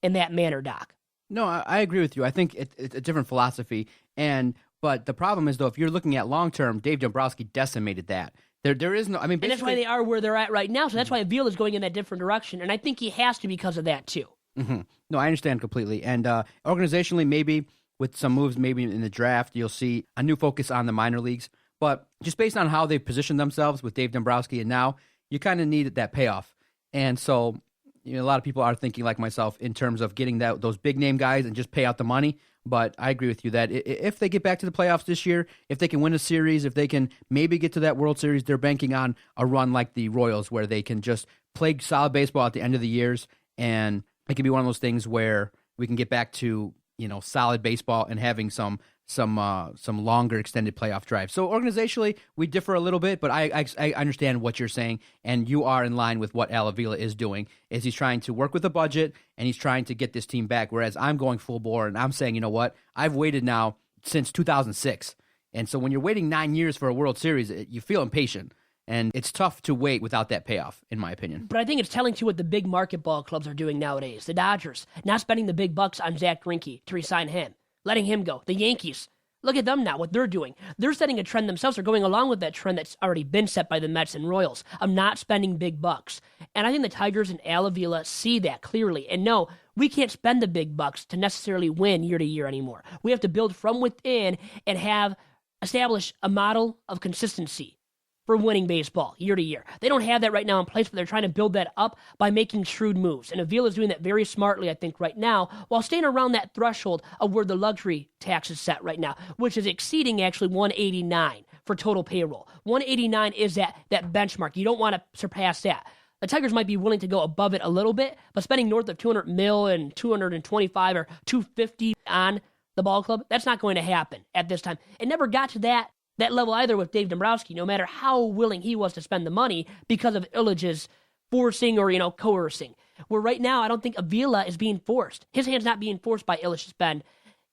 in that manner, Doc. No, I agree with you. I think it's a different philosophy. But the problem is, though, if you're looking at long-term, Dave Dombrowski decimated that. There is no, I mean, and that's why they are where they're at right now. So that's why Avila is going in that different direction. And I think he has to because of that, too. Mm-hmm. No, I understand completely. And organizationally, maybe with some moves, maybe in the draft, you'll see a new focus on the minor leagues. But just based on how they've positioned themselves with Dave Dombrowski and now, you kind of need that payoff. And so, a lot of people are thinking like myself in terms of getting those big name guys and just pay out the money. But I agree with you that if they get back to the playoffs this year, if they can win a series, if they can maybe get to that World Series, they're banking on a run like the Royals where they can just play solid baseball at the end of the years. And it can be one of those things where we can get back to, solid baseball and having some longer extended playoff drives. So organizationally, we differ a little bit, but I understand what you're saying, and you are in line with what Al Avila is doing, is he's trying to work with a budget, and he's trying to get this team back, whereas I'm going full bore, and I'm saying, you know what, I've waited now since 2006, and so when you're waiting 9 years for a World Series, you feel impatient, and it's tough to wait without that payoff, in my opinion. But I think it's telling, too, what the big market ball clubs are doing nowadays. The Dodgers, not spending the big bucks on Zach Greinke to re-sign him, letting him go. The Yankees, look at them now, what they're doing. They're setting a trend themselves. They're going along with that trend that's already been set by the Mets and Royals of not spending big bucks. And I think the Tigers and Al Avila see that clearly. And no, we can't spend the big bucks to necessarily win year to year anymore. We have to build from within and establish a model of consistency for winning baseball year to year. They don't have that right now in place, but they're trying to build that up by making shrewd moves. And Avila is doing that very smartly, I think, right now, while staying around that threshold of where the luxury tax is set right now, which is exceeding actually 189 for total payroll. 189 is that benchmark. You don't want to surpass that. The Tigers might be willing to go above it a little bit, but spending north of $200 million and 225 or 250 on the ball club, that's not going to happen at this time. It never got to that level either with Dave Dombrowski, no matter how willing he was to spend the money because of Illich's forcing or, coercing. Where right now, I don't think Avila is being forced. His hand's not being forced by Illich to spend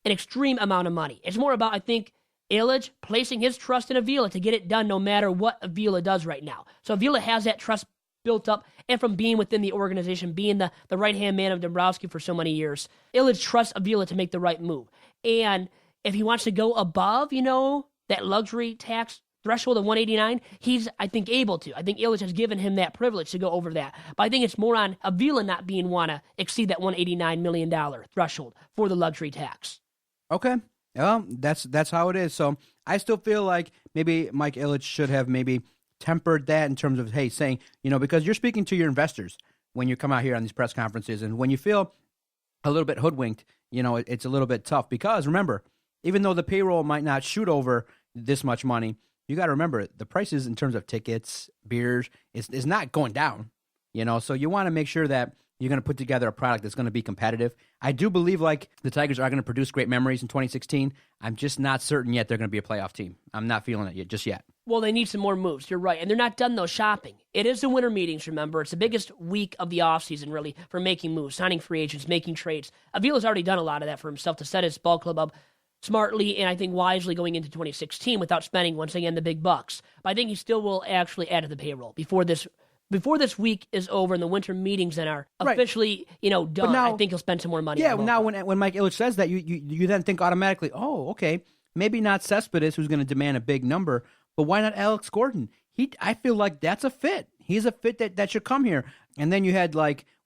an extreme amount of money. It's more about, I think, Illich placing his trust in Avila to get it done no matter what Avila does right now. So Avila has that trust built up, and from being within the organization, being the right-hand man of Dombrowski for so many years, Illich trusts Avila to make the right move. And if he wants to go above, that luxury tax threshold of 189, he's, I think, able to. I think Illich has given him that privilege to go over that. But I think it's more on Avila not want to exceed that $189 million threshold for the luxury tax. Okay. Well, that's how it is. So I still feel like maybe Mike Illich should have maybe tempered that in terms of, hey, saying, because you're speaking to your investors. when you come out here on these press conferences. And when you feel a little bit hoodwinked, it's a little bit tough because, remember, even though the payroll might not shoot over this much money, you got to remember the prices in terms of tickets, beers, is not going down. So you want to make sure that you're going to put together a product that's going to be competitive. I do believe the Tigers are going to produce great memories in 2016. I'm just not certain yet they're going to be a playoff team. I'm not feeling it just yet. Well, they need some more moves. You're right. And they're not done, though, shopping. It is the winter meetings, remember. It's the biggest week of the offseason, really, for making moves, signing free agents, making trades. Avila's already done a lot of that for himself to set his ball club up smartly and I think wisely going into 2016 without spending, once again, the big bucks. But I think he still will actually add to the payroll before this week is over and the winter meetings then are officially, done. Now, I think he'll spend some more money. Yeah, now when Mike Ilitch says that, you then think automatically, oh, okay, maybe not Cespedes who's going to demand a big number, but why not Alex Gordon? I feel like that's a fit. He's a fit that should come here. And then you had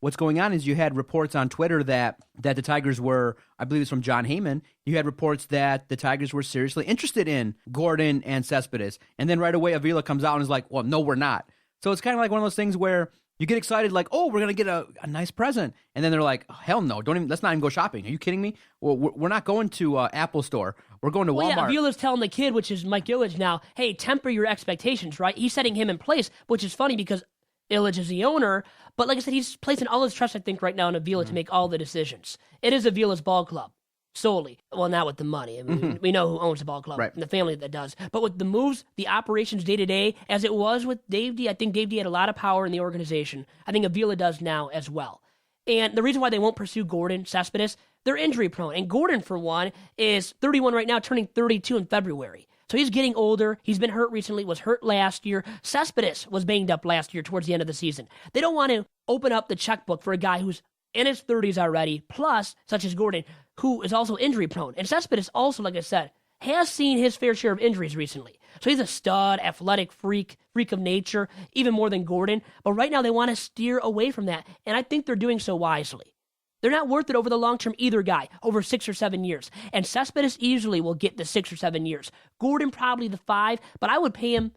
what's going on is you had reports on Twitter that the Tigers were, I believe it's from John Heyman, you had reports that the Tigers were seriously interested in Gordon and Cespedes. And then right away Avila comes out and is like, well, no, we're not. So it's kind of like one of those things where you get excited like, oh, we're going to get a nice present. And then they're like, oh, hell no, let's not even go shopping. Are you kidding me? Well, we're not going to Apple Store. We're going to Walmart. Yeah, Avila's telling the kid, which is Mike Ilitch now, hey, temper your expectations, right? He's setting him in place, which is funny because Ilitch is the owner. But like I said, he's placing all his trust, I think, right now in Avila to make all the decisions. It is Avila's ball club. Solely. Well, not with the money. I mean, we know who owns the ball club and the family that does. But with the moves, the operations day-to-day, as it was with Dave D, I think Dave D had a lot of power in the organization. I think Avila does now as well. And the reason why they won't pursue Gordon, Cespedes, they're injury-prone. And Gordon, for one, is 31 right now, turning 32 in February. So he's getting older. He's been hurt recently, was hurt last year. Cespedes was banged up last year towards the end of the season. They don't want to open up the checkbook for a guy who's in his 30s already, plus, such as Gordon, who is also injury-prone. And Cespedes also, like I said, has seen his fair share of injuries recently. So he's a stud, athletic freak of nature, even more than Gordon. But right now they want to steer away from that, and I think they're doing so wisely. They're not worth it over the long term, either guy, over 6 or 7 years. And Cespedes easily will get the 6 or 7 years. Gordon probably the 5, but I would pay him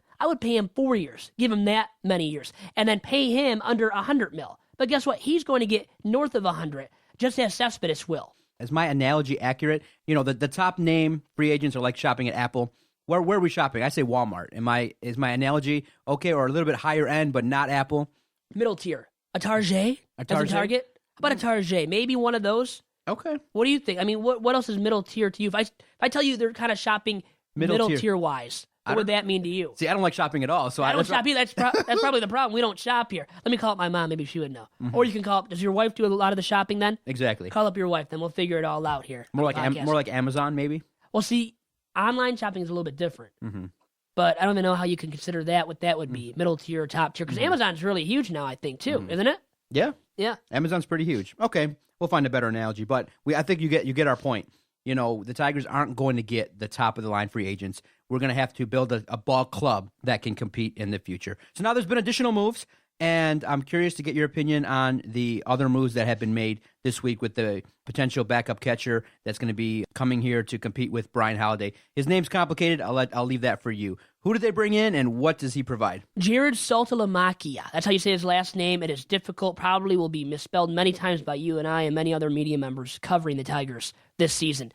4 years, give him that many years, and then pay him under $100 million. But guess what? He's going to get north of 100, just as Cespedes will. Is my analogy accurate? The top name free agents are like shopping at Apple. Where are we shopping? I say Walmart. Is my analogy okay, or a little bit higher end, but not Apple? Middle tier. A Target? As a Target? How about a Target? Maybe one of those? Okay. What do you think? I mean, what else is middle tier to you? If I tell you they're kind of shopping middle tier wise, what would that mean to you? See, I don't like shopping at all. So I don't shop either. That's probably the problem. We don't shop here. Let me call up my mom. Maybe she would know. Or you can call up. Does your wife do a lot of the shopping then? Exactly. Call up your wife, then we'll figure it all out here. More like Amazon, maybe? Well, see, online shopping is a little bit different. But I don't even know how you can consider that, what that would be, middle tier or top tier. Because Amazon's really huge now, I think, too, isn't it? Yeah. Yeah. Amazon's pretty huge. Okay. We'll find a better analogy. But I think you get our point. The Tigers aren't going to get the top-of-the-line free agents. We're going to have to build a ball club that can compete in the future. So now there's been additional moves, and I'm curious to get your opinion on the other moves that have been made this week with the potential backup catcher that's going to be coming here to compete with Brian Holiday. His name's complicated. I'll leave that for you. Who did they bring in, and what does he provide? Jared Saltalamacchia. That's how you say his last name. It is difficult. Probably will be misspelled many times by you and I and many other media members covering the Tigers this season.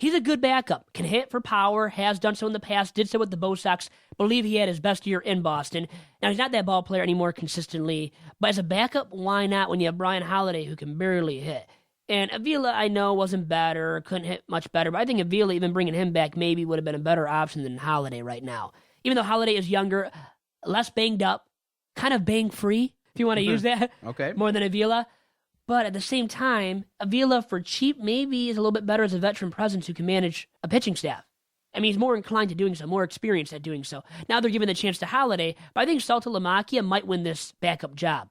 He's a good backup, can hit for power, has done so in the past, did so with the Bo Sox, believe he had his best year in Boston. Now, he's not that ball player anymore consistently, but as a backup, why not when you have Brian Holiday who can barely hit? And Avila, I know, wasn't better, couldn't hit much better, but I think Avila, even bringing him back, maybe would have been a better option than Holiday right now. Even though Holiday is younger, less banged up, kind of bang-free, if you want to use that, more than Avila. But at the same time, Avila for cheap maybe is a little bit better as a veteran presence who can manage a pitching staff. I mean, he's more inclined to doing so, more experienced at doing so. Now they're giving the chance to Holiday, but I think Saltalamacchia might win this backup job,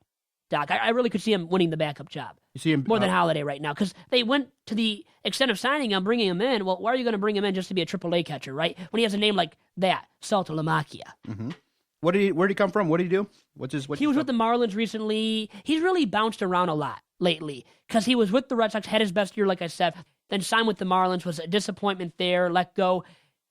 Doc. I really could see him winning the backup job. You see him more than Holiday right now, because they went to the extent of signing him, bringing him in. Well, why are you going to bring him in just to be a AAA catcher, right? When he has a name like that, Saltalamacchia. Where did he come from? What did he do? He was with the Marlins recently. He's really bounced around a lot lately because he was with the Red Sox, had his best year, like I said, then signed with the Marlins, was a disappointment there, let go,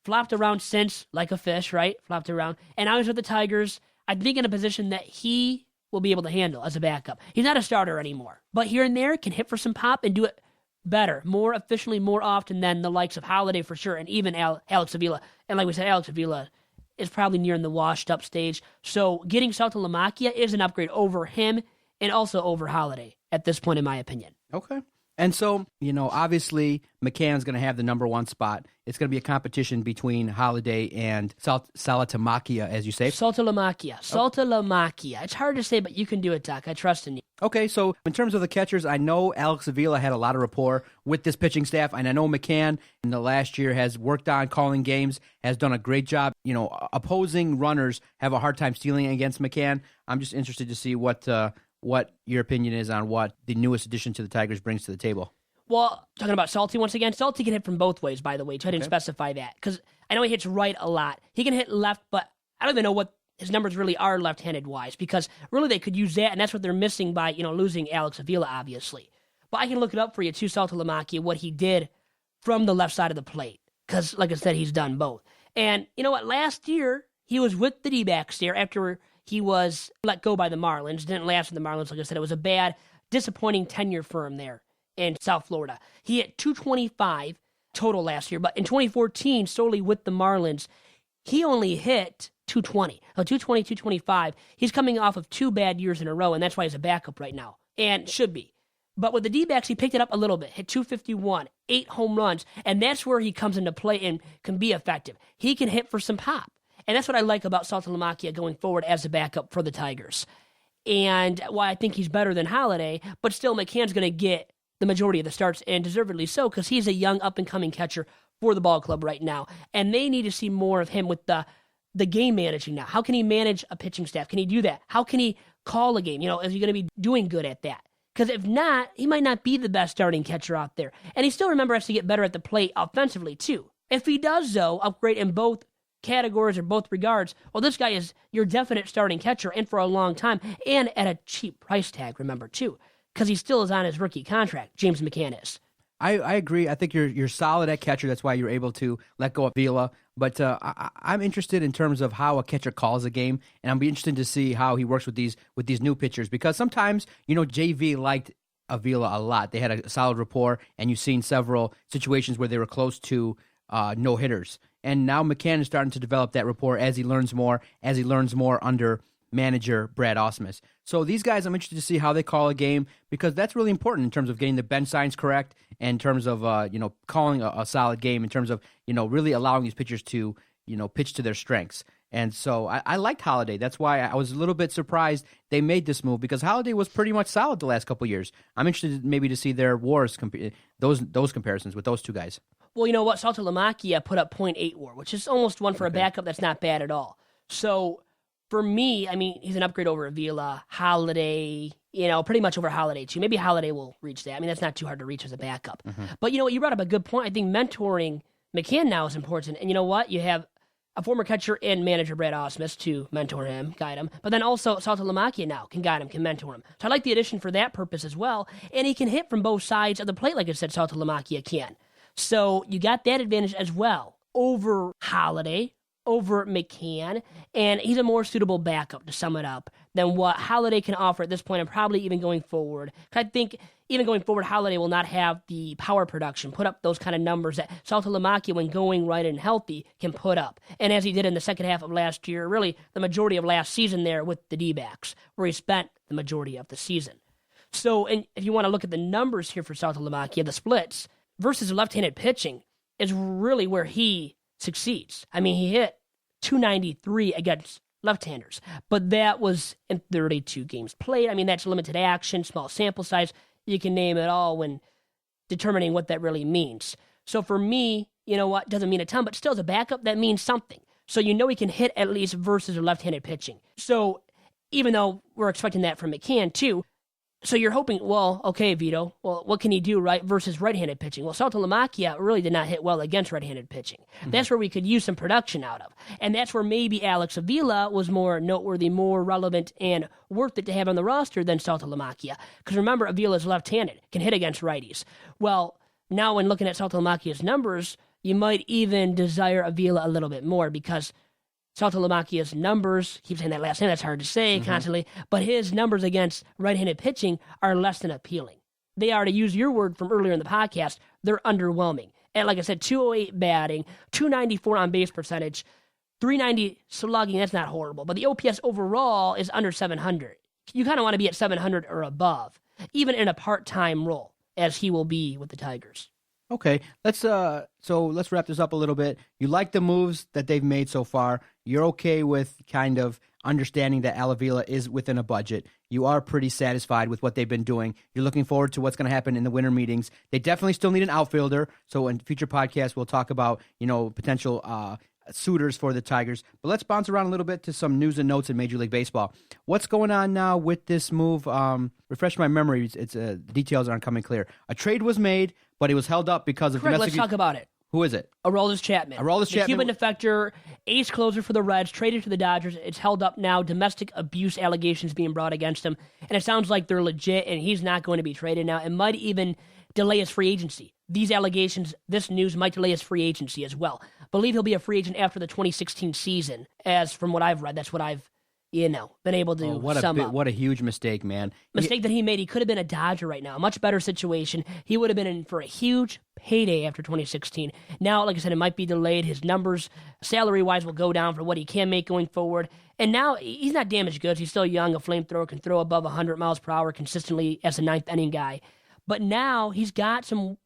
flopped around since, like a fish, right? Flopped around. And now he's with the Tigers, I think in a position that he will be able to handle as a backup. He's not a starter anymore, but here and there can hit for some pop and do it better, more efficiently, more often than the likes of Holiday for sure, and even Alex Avila. And like we said, Alex Avila is probably nearing the washed-up stage. So getting Saltalamacchia is an upgrade over him and also over Holiday at this point, in my opinion. Okay. And so, obviously, McCann's going to have the number one spot. It's going to be a competition between Holiday and Saltalamacchia, as you say. Saltalamacchia. It's hard to say, but you can do it, Doc. I trust in you. Okay, so in terms of the catchers, I know Alex Avila had a lot of rapport with this pitching staff, and I know McCann in the last year has worked on calling games, has done a great job. Opposing runners have a hard time stealing against McCann. I'm just interested to see what your opinion is on what the newest addition to the Tigers brings to the table. Well, talking about Salty once again, Salty can hit from both ways, by the way, so I didn't specify that, because I know he hits right a lot. He can hit left, but I don't even know what his numbers really are left-handed-wise, because really they could use that, and that's what they're missing by, losing Alex Avila, obviously. But I can look it up for you, too, Saltalamacchia, what he did from the left side of the plate, because, like I said, he's done both. And you know what? Last year, he was with the D-backs there after he was let go by the Marlins. Didn't last with the Marlins, like I said. It was a bad, disappointing tenure for him there in South Florida. He hit .225 total last year, but in 2014, solely with the Marlins, he only hit .220. So .220, .225. He's coming off of 2 bad years in a row, and that's why he's a backup right now, and should be. But with the D-backs, he picked it up a little bit, hit .251, 8 home runs, and that's where he comes into play and can be effective. He can hit for some pop. And that's what I like about Saltalamacchia going forward as a backup for the Tigers. And why I think he's better than Holiday, but still McCann's going to get the majority of the starts, and deservedly so, because he's a young up-and-coming catcher for the ball club right now. And they need to see more of him with the game managing now. How can he manage a pitching staff? Can he do that? How can he call a game? Is he going to be doing good at that? Because if not, he might not be the best starting catcher out there. And he still, remember, has to get better at the plate offensively, too. If he does, though, upgrade in both categories or both regards, well, this guy is your definite starting catcher, and for a long time, and at a cheap price tag, remember, too, because he still is on his rookie contract. James McCann is. I agree. I think you're solid at catcher. That's why you're able to let go of Vila. But I'm interested in terms of how a catcher calls a game, and I'll be interested to see how he works with these new pitchers, because sometimes JV liked Avila a lot. They had a solid rapport, and you've seen several situations where they were close to no hitters. And now McCann is starting to develop that rapport as he learns more under manager Brad Ausmus. So these guys, I'm interested to see how they call a game, because that's really important in terms of getting the bench signs correct, and in terms of calling a solid game, in terms of really allowing these pitchers to pitch to their strengths. And so I liked Holiday. That's why I was a little bit surprised they made this move, because Holiday was pretty much solid the last couple of years. I'm interested maybe to see their WARs, those comparisons with those two guys. Well, you know what? Saltalamacchia put up .8 WAR, which is almost one for a backup. That's not bad at all. So for me, I mean, he's an upgrade over Avila, Holiday, pretty much over Holiday too. Maybe Holiday will reach that. I mean, that's not too hard to reach as a backup. Mm-hmm. But you know what? You brought up a good point. I think mentoring McCann now is important. And you know what? You have a former catcher and manager, Brad Ausmus, to mentor him, guide him. But then also Saltalamacchia now can guide him, can mentor him. So I like the addition for that purpose as well. And he can hit from both sides of the plate, like I said, Saltalamacchia can. So you got that advantage as well over Holiday, over McCann, and he's a more suitable backup, to sum it up, than what Holiday can offer at this point, and probably even going forward. I think even going forward, Holiday will not have the power production, put up those kind of numbers that Saltalamacchia, when going right and healthy, can put up. And as he did in the second half of last year, really the majority of last season there with the D-backs, where he spent the majority of the season. So, and if you want to look at the numbers here for Saltalamacchia, the splits versus left-handed pitching is really where he succeeds. I mean, he hit .293 against left-handers, but that was in 32 games played. I mean, that's limited action, small sample size. You can name it all when determining what that really means. So for me, you know what, doesn't mean a ton, but still as a backup, that means something. So you know he can hit at least versus left-handed pitching. So even though we're expecting that from McCann too, so you're hoping, well, okay, Vito, well, what can he do right versus right-handed pitching? Well, Saltalamacchia really did not hit well against right-handed pitching. Mm-hmm. That's where we could use some production out of. And that's where maybe Alex Avila was more noteworthy, more relevant, and worth it to have on the roster than Saltalamacchia. Because remember, Avila's left-handed, can hit against righties. Well, now when looking at Saltalamacchia's numbers, you might even desire Avila a little bit more, because Saltalamacchia's numbers, keep saying that last name, that's hard to say constantly, but his numbers against right-handed pitching are less than appealing. They are, to use your word from earlier in the podcast, they're underwhelming. And like I said, 208 batting, 294 on base percentage, 390 slugging, that's not horrible. But the OPS overall is under 700. You kind of want to be at 700 or above, even in a part-time role, as he will be with the Tigers. Okay, let's wrap this up a little bit. You like the moves that they've made so far. You're okay with kind of understanding that Al Avila is within a budget. You are pretty satisfied with what they've been doing. You're looking forward to what's going to happen in the winter meetings. They definitely still need an outfielder. So in future podcasts, we'll talk about, potential suitors for the Tigers. But let's bounce around a little bit to some news and notes in Major League Baseball. What's going on now with this move? Refresh my memory. The details aren't coming clear. A trade was made, but it was held up because of domestic. Let's talk about it. Who is it? Aroldis Chapman. The Cuban defector, ace closer for the Reds, traded to the Dodgers. It's held up now. Domestic abuse allegations being brought against him. And it sounds like they're legit, and he's not going to be traded now. It might even delay his free agency. These allegations, this news might delay his free agency as well. Believe he'll be a free agent after the 2016 season, as from what I've read. That's what I've been able to sum up. What a huge mistake, man. Mistake that he made. He could have been a Dodger right now. A much better situation. He would have been in for a huge payday after 2016. Now, like I said, it might be delayed. His numbers, salary-wise, will go down for what he can make going forward. And now, he's not damaged goods. He's still young, a flamethrower, can throw above 100 miles per hour consistently as a ninth inning guy. But now, he's got some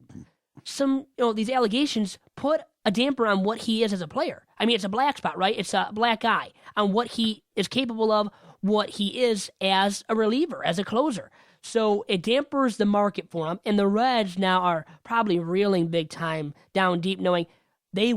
these allegations put a damper on what he is as a player. I mean, it's a black spot, right? It's a black eye on what he is capable of, what he is as a reliever, as a closer. So it dampers the market for him, and the Reds now are probably reeling big time down deep, knowing they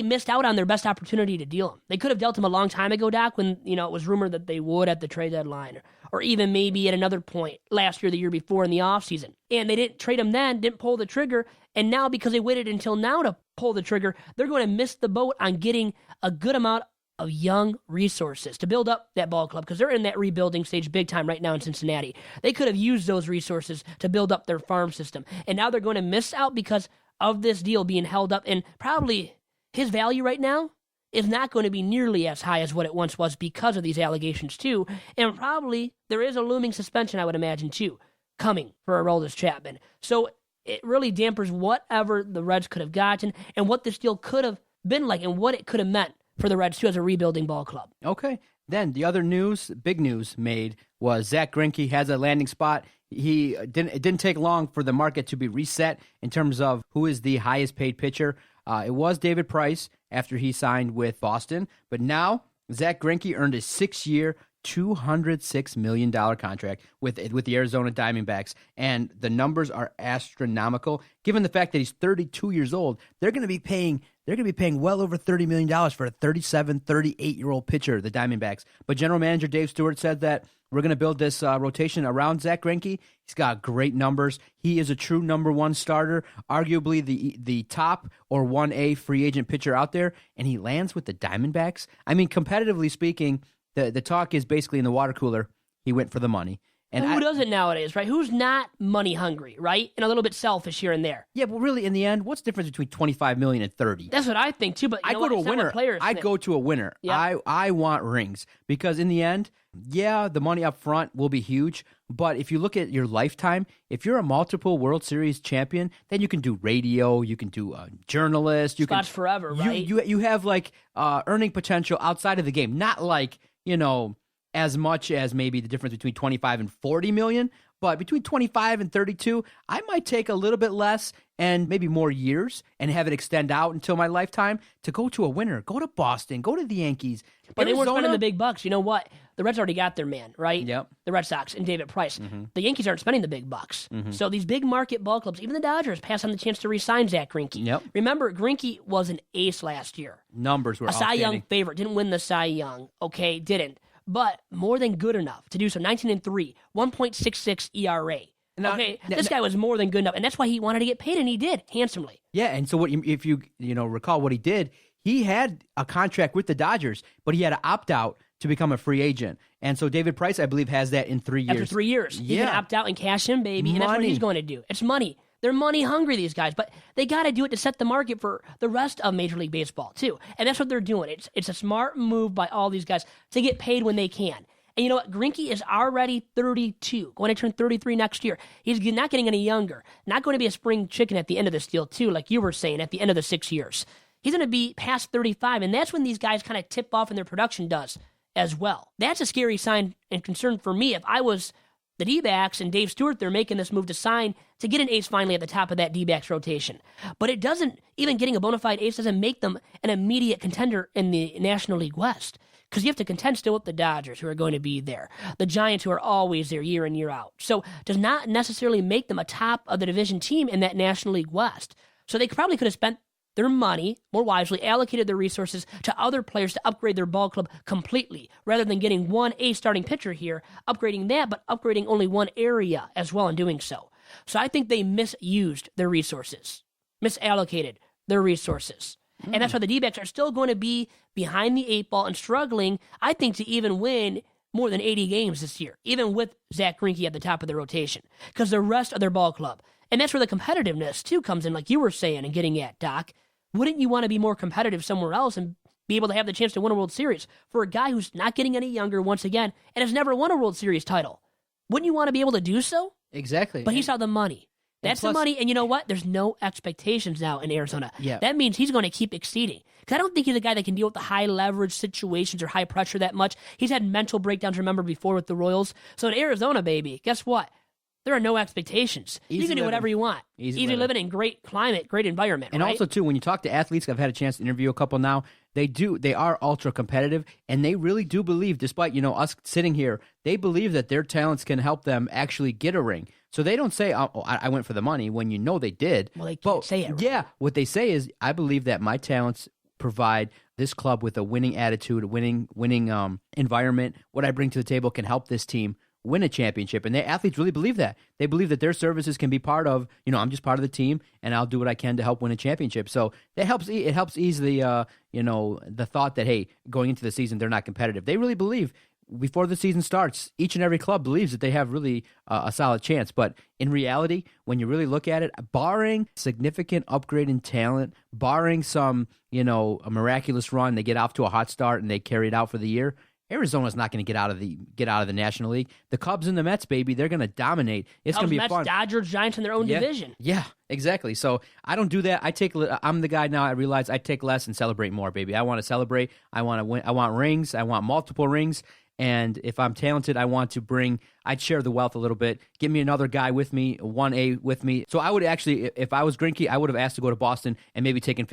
missed out on their best opportunity to deal him. They could have dealt him a long time ago, Doc, when it was rumored that they would at the trade deadline, or even maybe at another point last year, the year before in the offseason. And they didn't trade him then, didn't pull the trigger, and now because they waited until now to pull the trigger, they're going to miss the boat on getting a good amount of young resources to build up that ball club, because they're in that rebuilding stage big time right now in Cincinnati. They could have used those resources to build up their farm system, and now they're going to miss out because of this deal being held up, and probably his value right now is not going to be nearly as high as what it once was because of these allegations too, and probably there is a looming suspension, I would imagine, too, coming for Aroldis Chapman. So it really dampers whatever the Reds could have gotten and what this deal could have been like and what it could have meant for the Reds, too, as a rebuilding ball club. Okay. Then the other news, big news made, was Zach Greinke has a landing spot. It didn't take long for the market to be reset in terms of who is the highest paid pitcher. It was David Price after he signed with Boston, but now Zach Greinke earned a 6-year, $206 million contract with the Arizona Diamondbacks, and the numbers are astronomical. Given the fact that he's 32 years old, they're going to be paying well over $30 million for a 37, 38-year-old pitcher, the Diamondbacks. But General Manager Dave Stewart said that we're going to build this rotation around Zach Greinke. He's got great numbers. He is a true number one starter, arguably the top or 1A free agent pitcher out there, and he lands with the Diamondbacks. I mean, competitively speaking, the talk is basically in the water cooler, he went for the money. And who doesn't nowadays, right? Who's not money hungry, right? And a little bit selfish here and there. Yeah, but really, in the end, what's the difference between $25 million and $30? That's what I think too. But I go to a winner. I go to a winner. Yep. I want rings because in the end, yeah, the money up front will be huge. But if you look at your lifetime, if you're a multiple World Series champion, then you can do radio, you can do journalist, spots forever, right? You have like earning potential outside of the game, not like as much as maybe the difference between 25 and 40 million, but between 25 and 32, I might take a little bit less and maybe more years and have it extend out until my lifetime to go to a winner, go to Boston, go to the Yankees. But they weren't spending the big bucks. You know what? The Reds already got their man, right? Yep. The Red Sox and David Price. Mm-hmm. The Yankees aren't spending the big bucks. Mm-hmm. So these big market ball clubs, even the Dodgers, pass on the chance to re-sign Zach Greinke. Yep. Remember, Greinke was an ace last year. Numbers were a Cy Young favorite. Didn't win the Cy Young. Okay, didn't. But more than good enough to do so. 19-3, 1.66 ERA. Now, this guy was more than good enough, and that's why he wanted to get paid, and he did handsomely. Yeah, and so if you recall what he did, he had a contract with the Dodgers, but he had to opt out to become a free agent. And so David Price, I believe, has that in 3 years. After 3 years, he can opt out and cash in, baby, and that's what he's going to do. It's money. They're money hungry, these guys, but they got to do it to set the market for the rest of Major League Baseball, too. And that's what they're doing. It's a smart move by all these guys to get paid when they can. And you know what? Greinke is already 32, going to turn 33 next year. He's not getting any younger. Not going to be a spring chicken at the end of this deal, too, like you were saying, at the end of the 6 years. He's going to be past 35, and that's when these guys kind of tip off and their production does as well. That's a scary sign and concern for me. If I was the D-backs and Dave Stewart, they're making this move to sign to get an ace finally at the top of that D-backs rotation. But it doesn't, even getting a bona fide ace doesn't make them an immediate contender in the National League West. Because you have to contend still with the Dodgers, who are going to be there. The Giants, who are always there year in, year out. So does not necessarily make them a top of the division team in that National League West. So they probably could have spent their money more wisely, allocated their resources to other players to upgrade their ball club completely, rather than getting one ace starting pitcher here, upgrading that, but upgrading only one area as well in doing so. So I think they misused their resources, misallocated their resources. And that's why the D-backs are still going to be behind the 8 ball and struggling, I think, to even win more than 80 games this year, even with Zach Greinke at the top of the rotation, because the rest of their ball club. And that's where the competitiveness, too, comes in, like you were saying and getting at, Doc. Wouldn't you want to be more competitive somewhere else and be able to have the chance to win a World Series for a guy who's not getting any younger once again and has never won a World Series title? Wouldn't you want to be able to do so? Exactly. But he saw the money. That's the money, and you know what? There's no expectations now in Arizona. Yeah. That means he's going to keep exceeding. Because I don't think he's a guy that can deal with the high-leverage situations or high pressure that much. He's had mental breakdowns, remember, before with the Royals. So in Arizona, baby, guess what? There are no expectations. You can do whatever you want. Easy living in great climate, great environment, and right? also, too, when you talk to athletes, I've had a chance to interview a couple now, they are ultra competitive, and they really do believe, despite, us sitting here, they believe that their talents can help them actually get a ring. So they don't say, oh, I went for the money, when they did. Well, they can't say it, right? Yeah, what they say is, I believe that my talents provide this club with a winning attitude, a winning environment. What I bring to the table can help this team win a championship. And the athletes really believe that. They believe that their services can be part of, I'm just part of the team, and I'll do what I can to help win a championship. So that helps. It helps ease the, the thought that, hey, going into the season, they're not competitive. They really believe before the season starts, each and every club believes that they have really a solid chance. But in reality, when you really look at it, barring significant upgrade in talent, barring some, a miraculous run, they get off to a hot start and they carry it out for the year, Arizona's not going to get out of the National League. The Cubs and the Mets, baby, they're going to dominate. It's going to be Mets, fun. Dodgers, Giants in their own division. Yeah, exactly. So I don't do that. I'm the guy now. I realize I take less and celebrate more, baby. I want to celebrate. I want to win. I want rings. I want multiple rings. And if I'm talented, I'd share the wealth a little bit. Give me another guy with me, 1A with me. So I would actually, if I was Greinke, I would have asked to go to Boston and maybe taken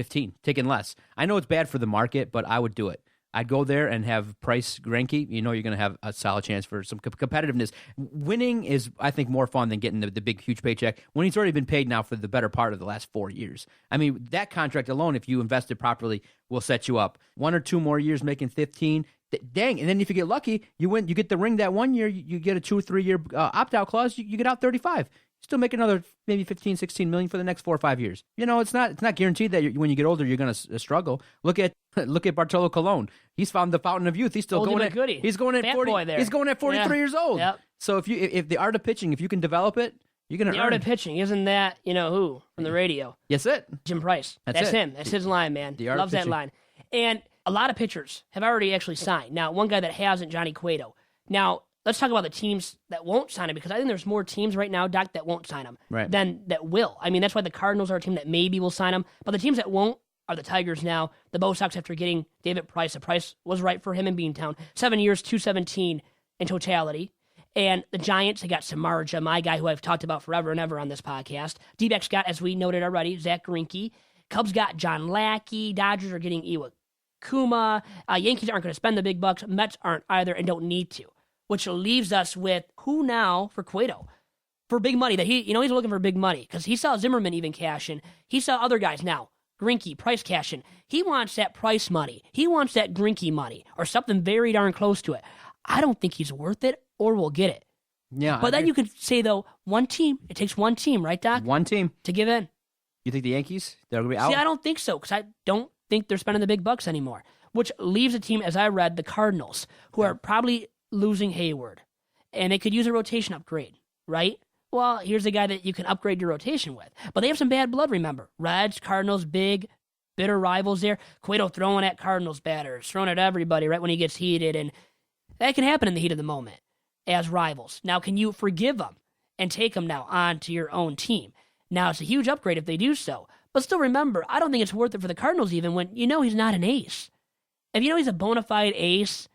less. I know it's bad for the market, but I would do it. I'd go there and have Price Greinke. You're going to have a solid chance for some competitiveness. Winning is, I think, more fun than getting the big, huge paycheck when he's already been paid now for the better part of the last 4 years. I mean, that contract alone, if you invest it properly, will set you up. 1 or 2 more years making 15. Dang. And then if you get lucky, you win. You get the ring that 1 year. You get a 2 or 3 year opt-out clause. You get out 35. Still make another maybe 15, 16 million for the next 4 or 5 years. It's not guaranteed that when you get older you're going to struggle. Look at Bartolo Colon. He's found the fountain of youth. He's still going at goodie. He's going at 40. He's going at 43 years old. Yep. So if the art of pitching, if you can develop it, you're going to earn. The art of pitching, isn't that who from the radio? Yes, it. Jim Price. That's him. That's his line, man. Loves that line. And a lot of pitchers have already actually signed. Now, one guy that hasn't, Johnny Cueto. Now, let's talk about the teams that won't sign him, because I think there's more teams right now, Doc, that won't sign him than that will. I mean, that's why the Cardinals are a team that maybe will sign him. But the teams that won't are the Tigers now, the Bo Sox after getting David Price. The price was right for him in Beantown. 7 years, $217 in totality. And the Giants, they got Samardzija, my guy who I've talked about forever and ever on this podcast. D-backs got, as we noted already, Zach Greinke. Cubs got John Lackey. Dodgers are getting Iwakuma. Yankees aren't going to spend the big bucks. Mets aren't either and don't need to. Which leaves us with who now for Cueto? For big money that he's looking for big money because he saw Zimmerman even cash in. He saw other guys now. Greinke, Price cash in. He wants that Price money. He wants that Greinke money or something very darn close to it. I don't think he's worth it or will get it. Yeah. But then you could say, though, one team. It takes one team, right, Doc? One team. To give in. You think the Yankees, they're going to be out? See, I don't think so because I don't think they're spending the big bucks anymore. Which leaves a team, as I read, the Cardinals, who are probably losing Hayward. And they could use a rotation upgrade, right? Well, here's a guy that you can upgrade your rotation with. But they have some bad blood, remember. Reds, Cardinals, big, bitter rivals there. Cueto throwing at Cardinals batters, throwing at everybody right when he gets heated, and that can happen in the heat of the moment as rivals. Now, can you forgive them and take them now onto your own team? Now, it's a huge upgrade if they do so. But still remember, I don't think it's worth it for the Cardinals even when you know he's not an ace. If you know he's a bona fide ace,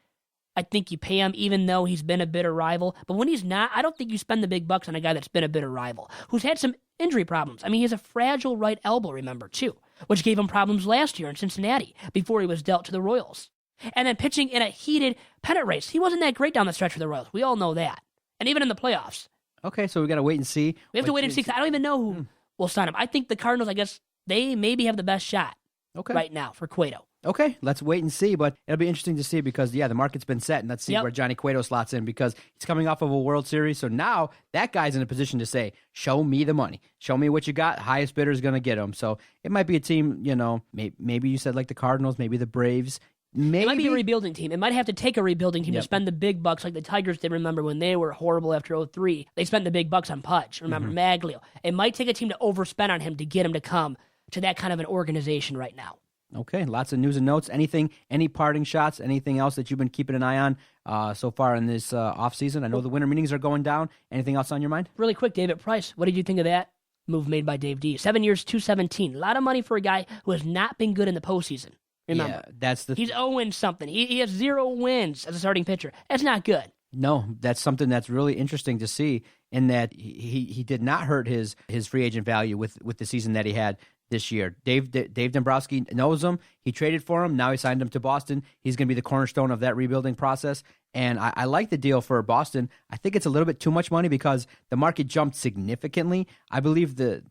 I think you pay him even though he's been a bitter rival. But when he's not, I don't think you spend the big bucks on a guy that's been a bitter rival, who's had some injury problems. I mean, he has a fragile right elbow, remember, too, which gave him problems last year in Cincinnati before he was dealt to the Royals. And then pitching in a heated pennant race. He wasn't that great down the stretch for the Royals. We all know that. And even in the playoffs. Okay, so we got to wait and see. We have to wait and see because I don't even know who will sign him. I think the Cardinals, I guess, they maybe have the best shot right now for Cueto. Okay, let's wait and see, but it'll be interesting to see because, the market's been set, and let's see where Johnny Cueto slots in because he's coming off of a World Series, so now that guy's in a position to say, show me the money. Show me what you got. Highest bidder is going to get him. So it might be a team, maybe you said like the Cardinals, maybe the Braves. Maybe. It might be a rebuilding team. It might have to take a rebuilding team to spend the big bucks like the Tigers did, remember, when they were horrible after 2003. They spent the big bucks on Pudge, remember, Maglio. It might take a team to overspend on him to get him to come to that kind of an organization right now. Okay, lots of news and notes. Any parting shots, anything else that you've been keeping an eye on so far in this offseason? I know the winter meetings are going down. Anything else on your mind? Really quick, David Price, what did you think of that move made by Dave D? 7 years, $217. A lot of money for a guy who has not been good in the postseason. Remember, he's 0-something. He has 0 wins as a starting pitcher. That's not good. No, that's something that's really interesting to see in that he did not hurt his free agent value with the season that he had this year. Dave Dombrowski knows him. He traded for him. Now he signed him to Boston. He's going to be the cornerstone of that rebuilding process. And I like the deal for Boston. I think it's a little bit too much money because the market jumped significantly. I believe the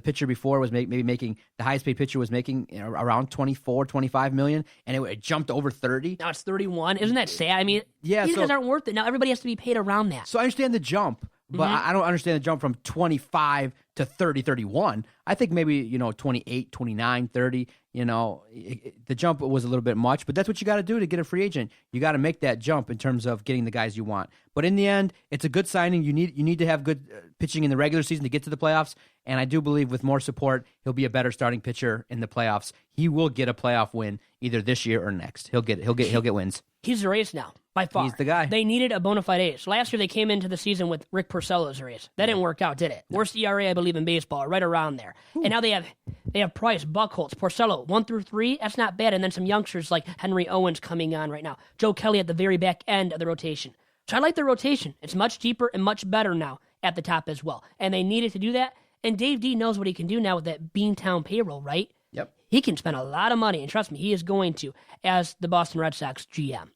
pitcher before was making the highest paid pitcher was making around 24, 25 million, and it jumped over 30. Now it's 31. Isn't that sad? I mean, these guys aren't worth it. Now everybody has to be paid around that. So I understand the jump, but I don't understand the jump from 25 to 30, 31. I think maybe, 28, 29, 30, the jump was a little bit much, but that's what you got to do to get a free agent. You got to make that jump in terms of getting the guys you want. But in the end, it's a good signing. You need to have good pitching in the regular season to get to the playoffs, and I do believe with more support, he'll be a better starting pitcher in the playoffs. He will get a playoff win either this year or next. He'll get wins. He's the ace now, by far. He's the guy. They needed a bona fide ace. Last year, they came into the season with Rick Porcello as their ace. That didn't work out, did it? No. Worst ERA, I believe, in baseball, right around there. Ooh. And now they have Price, Buchholz, Porcello, 1 through 3. That's not bad. And then some youngsters like Henry Owens coming on right now. Joe Kelly at the very back end of the rotation. So I like the rotation. It's much deeper and much better now at the top as well. And they needed to do that. And Dave D knows what he can do now with that Beantown payroll, right? Yep. He can spend a lot of money, and trust me, he is going to, as the Boston Red Sox GM.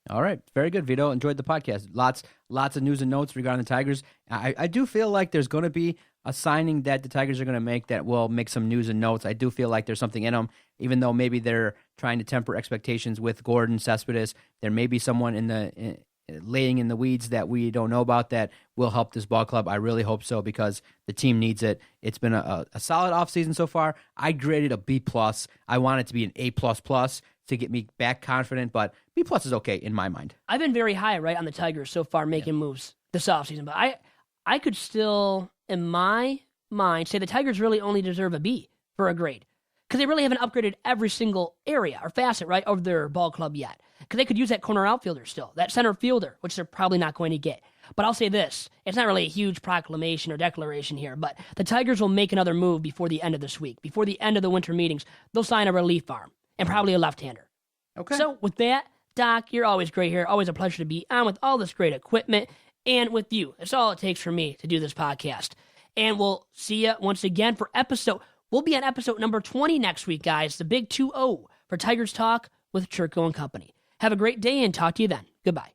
All right. Very good, Vito. Enjoyed the podcast. Lots of news and notes regarding the Tigers. I do feel like there's going to be a signing that the Tigers are going to make that will make some news and notes. I do feel like there's something in them, even though maybe they're trying to temper expectations with Gordon, Cespedes. There may be someone laying in the weeds that we don't know about that will help this ball club. I really hope so because the team needs it. It's been a solid offseason so far. I graded a B+. I want it to be an A++ to get me back confident, but B+ is okay in my mind. I've been very high, right, on the Tigers so far making moves this offseason, but I could still, in my mind, say the Tigers really only deserve a B for a grade because they really haven't upgraded every single area or facet, right, of their ball club yet because they could use that corner outfielder still, that center fielder, which they're probably not going to get. But I'll say this, it's not really a huge proclamation or declaration here, but the Tigers will make another move before the end of this week. Before the end of the winter meetings, they'll sign a relief arm. And probably a left-hander. Okay. So with that, Doc, you're always great here. Always a pleasure to be on with all this great equipment and with you. It's all it takes for me to do this podcast. And we'll see you once again for we'll be on episode number 20 next week, guys. The big 2-0 for Tigers Talk with Chirco and Company. Have a great day and talk to you then. Goodbye.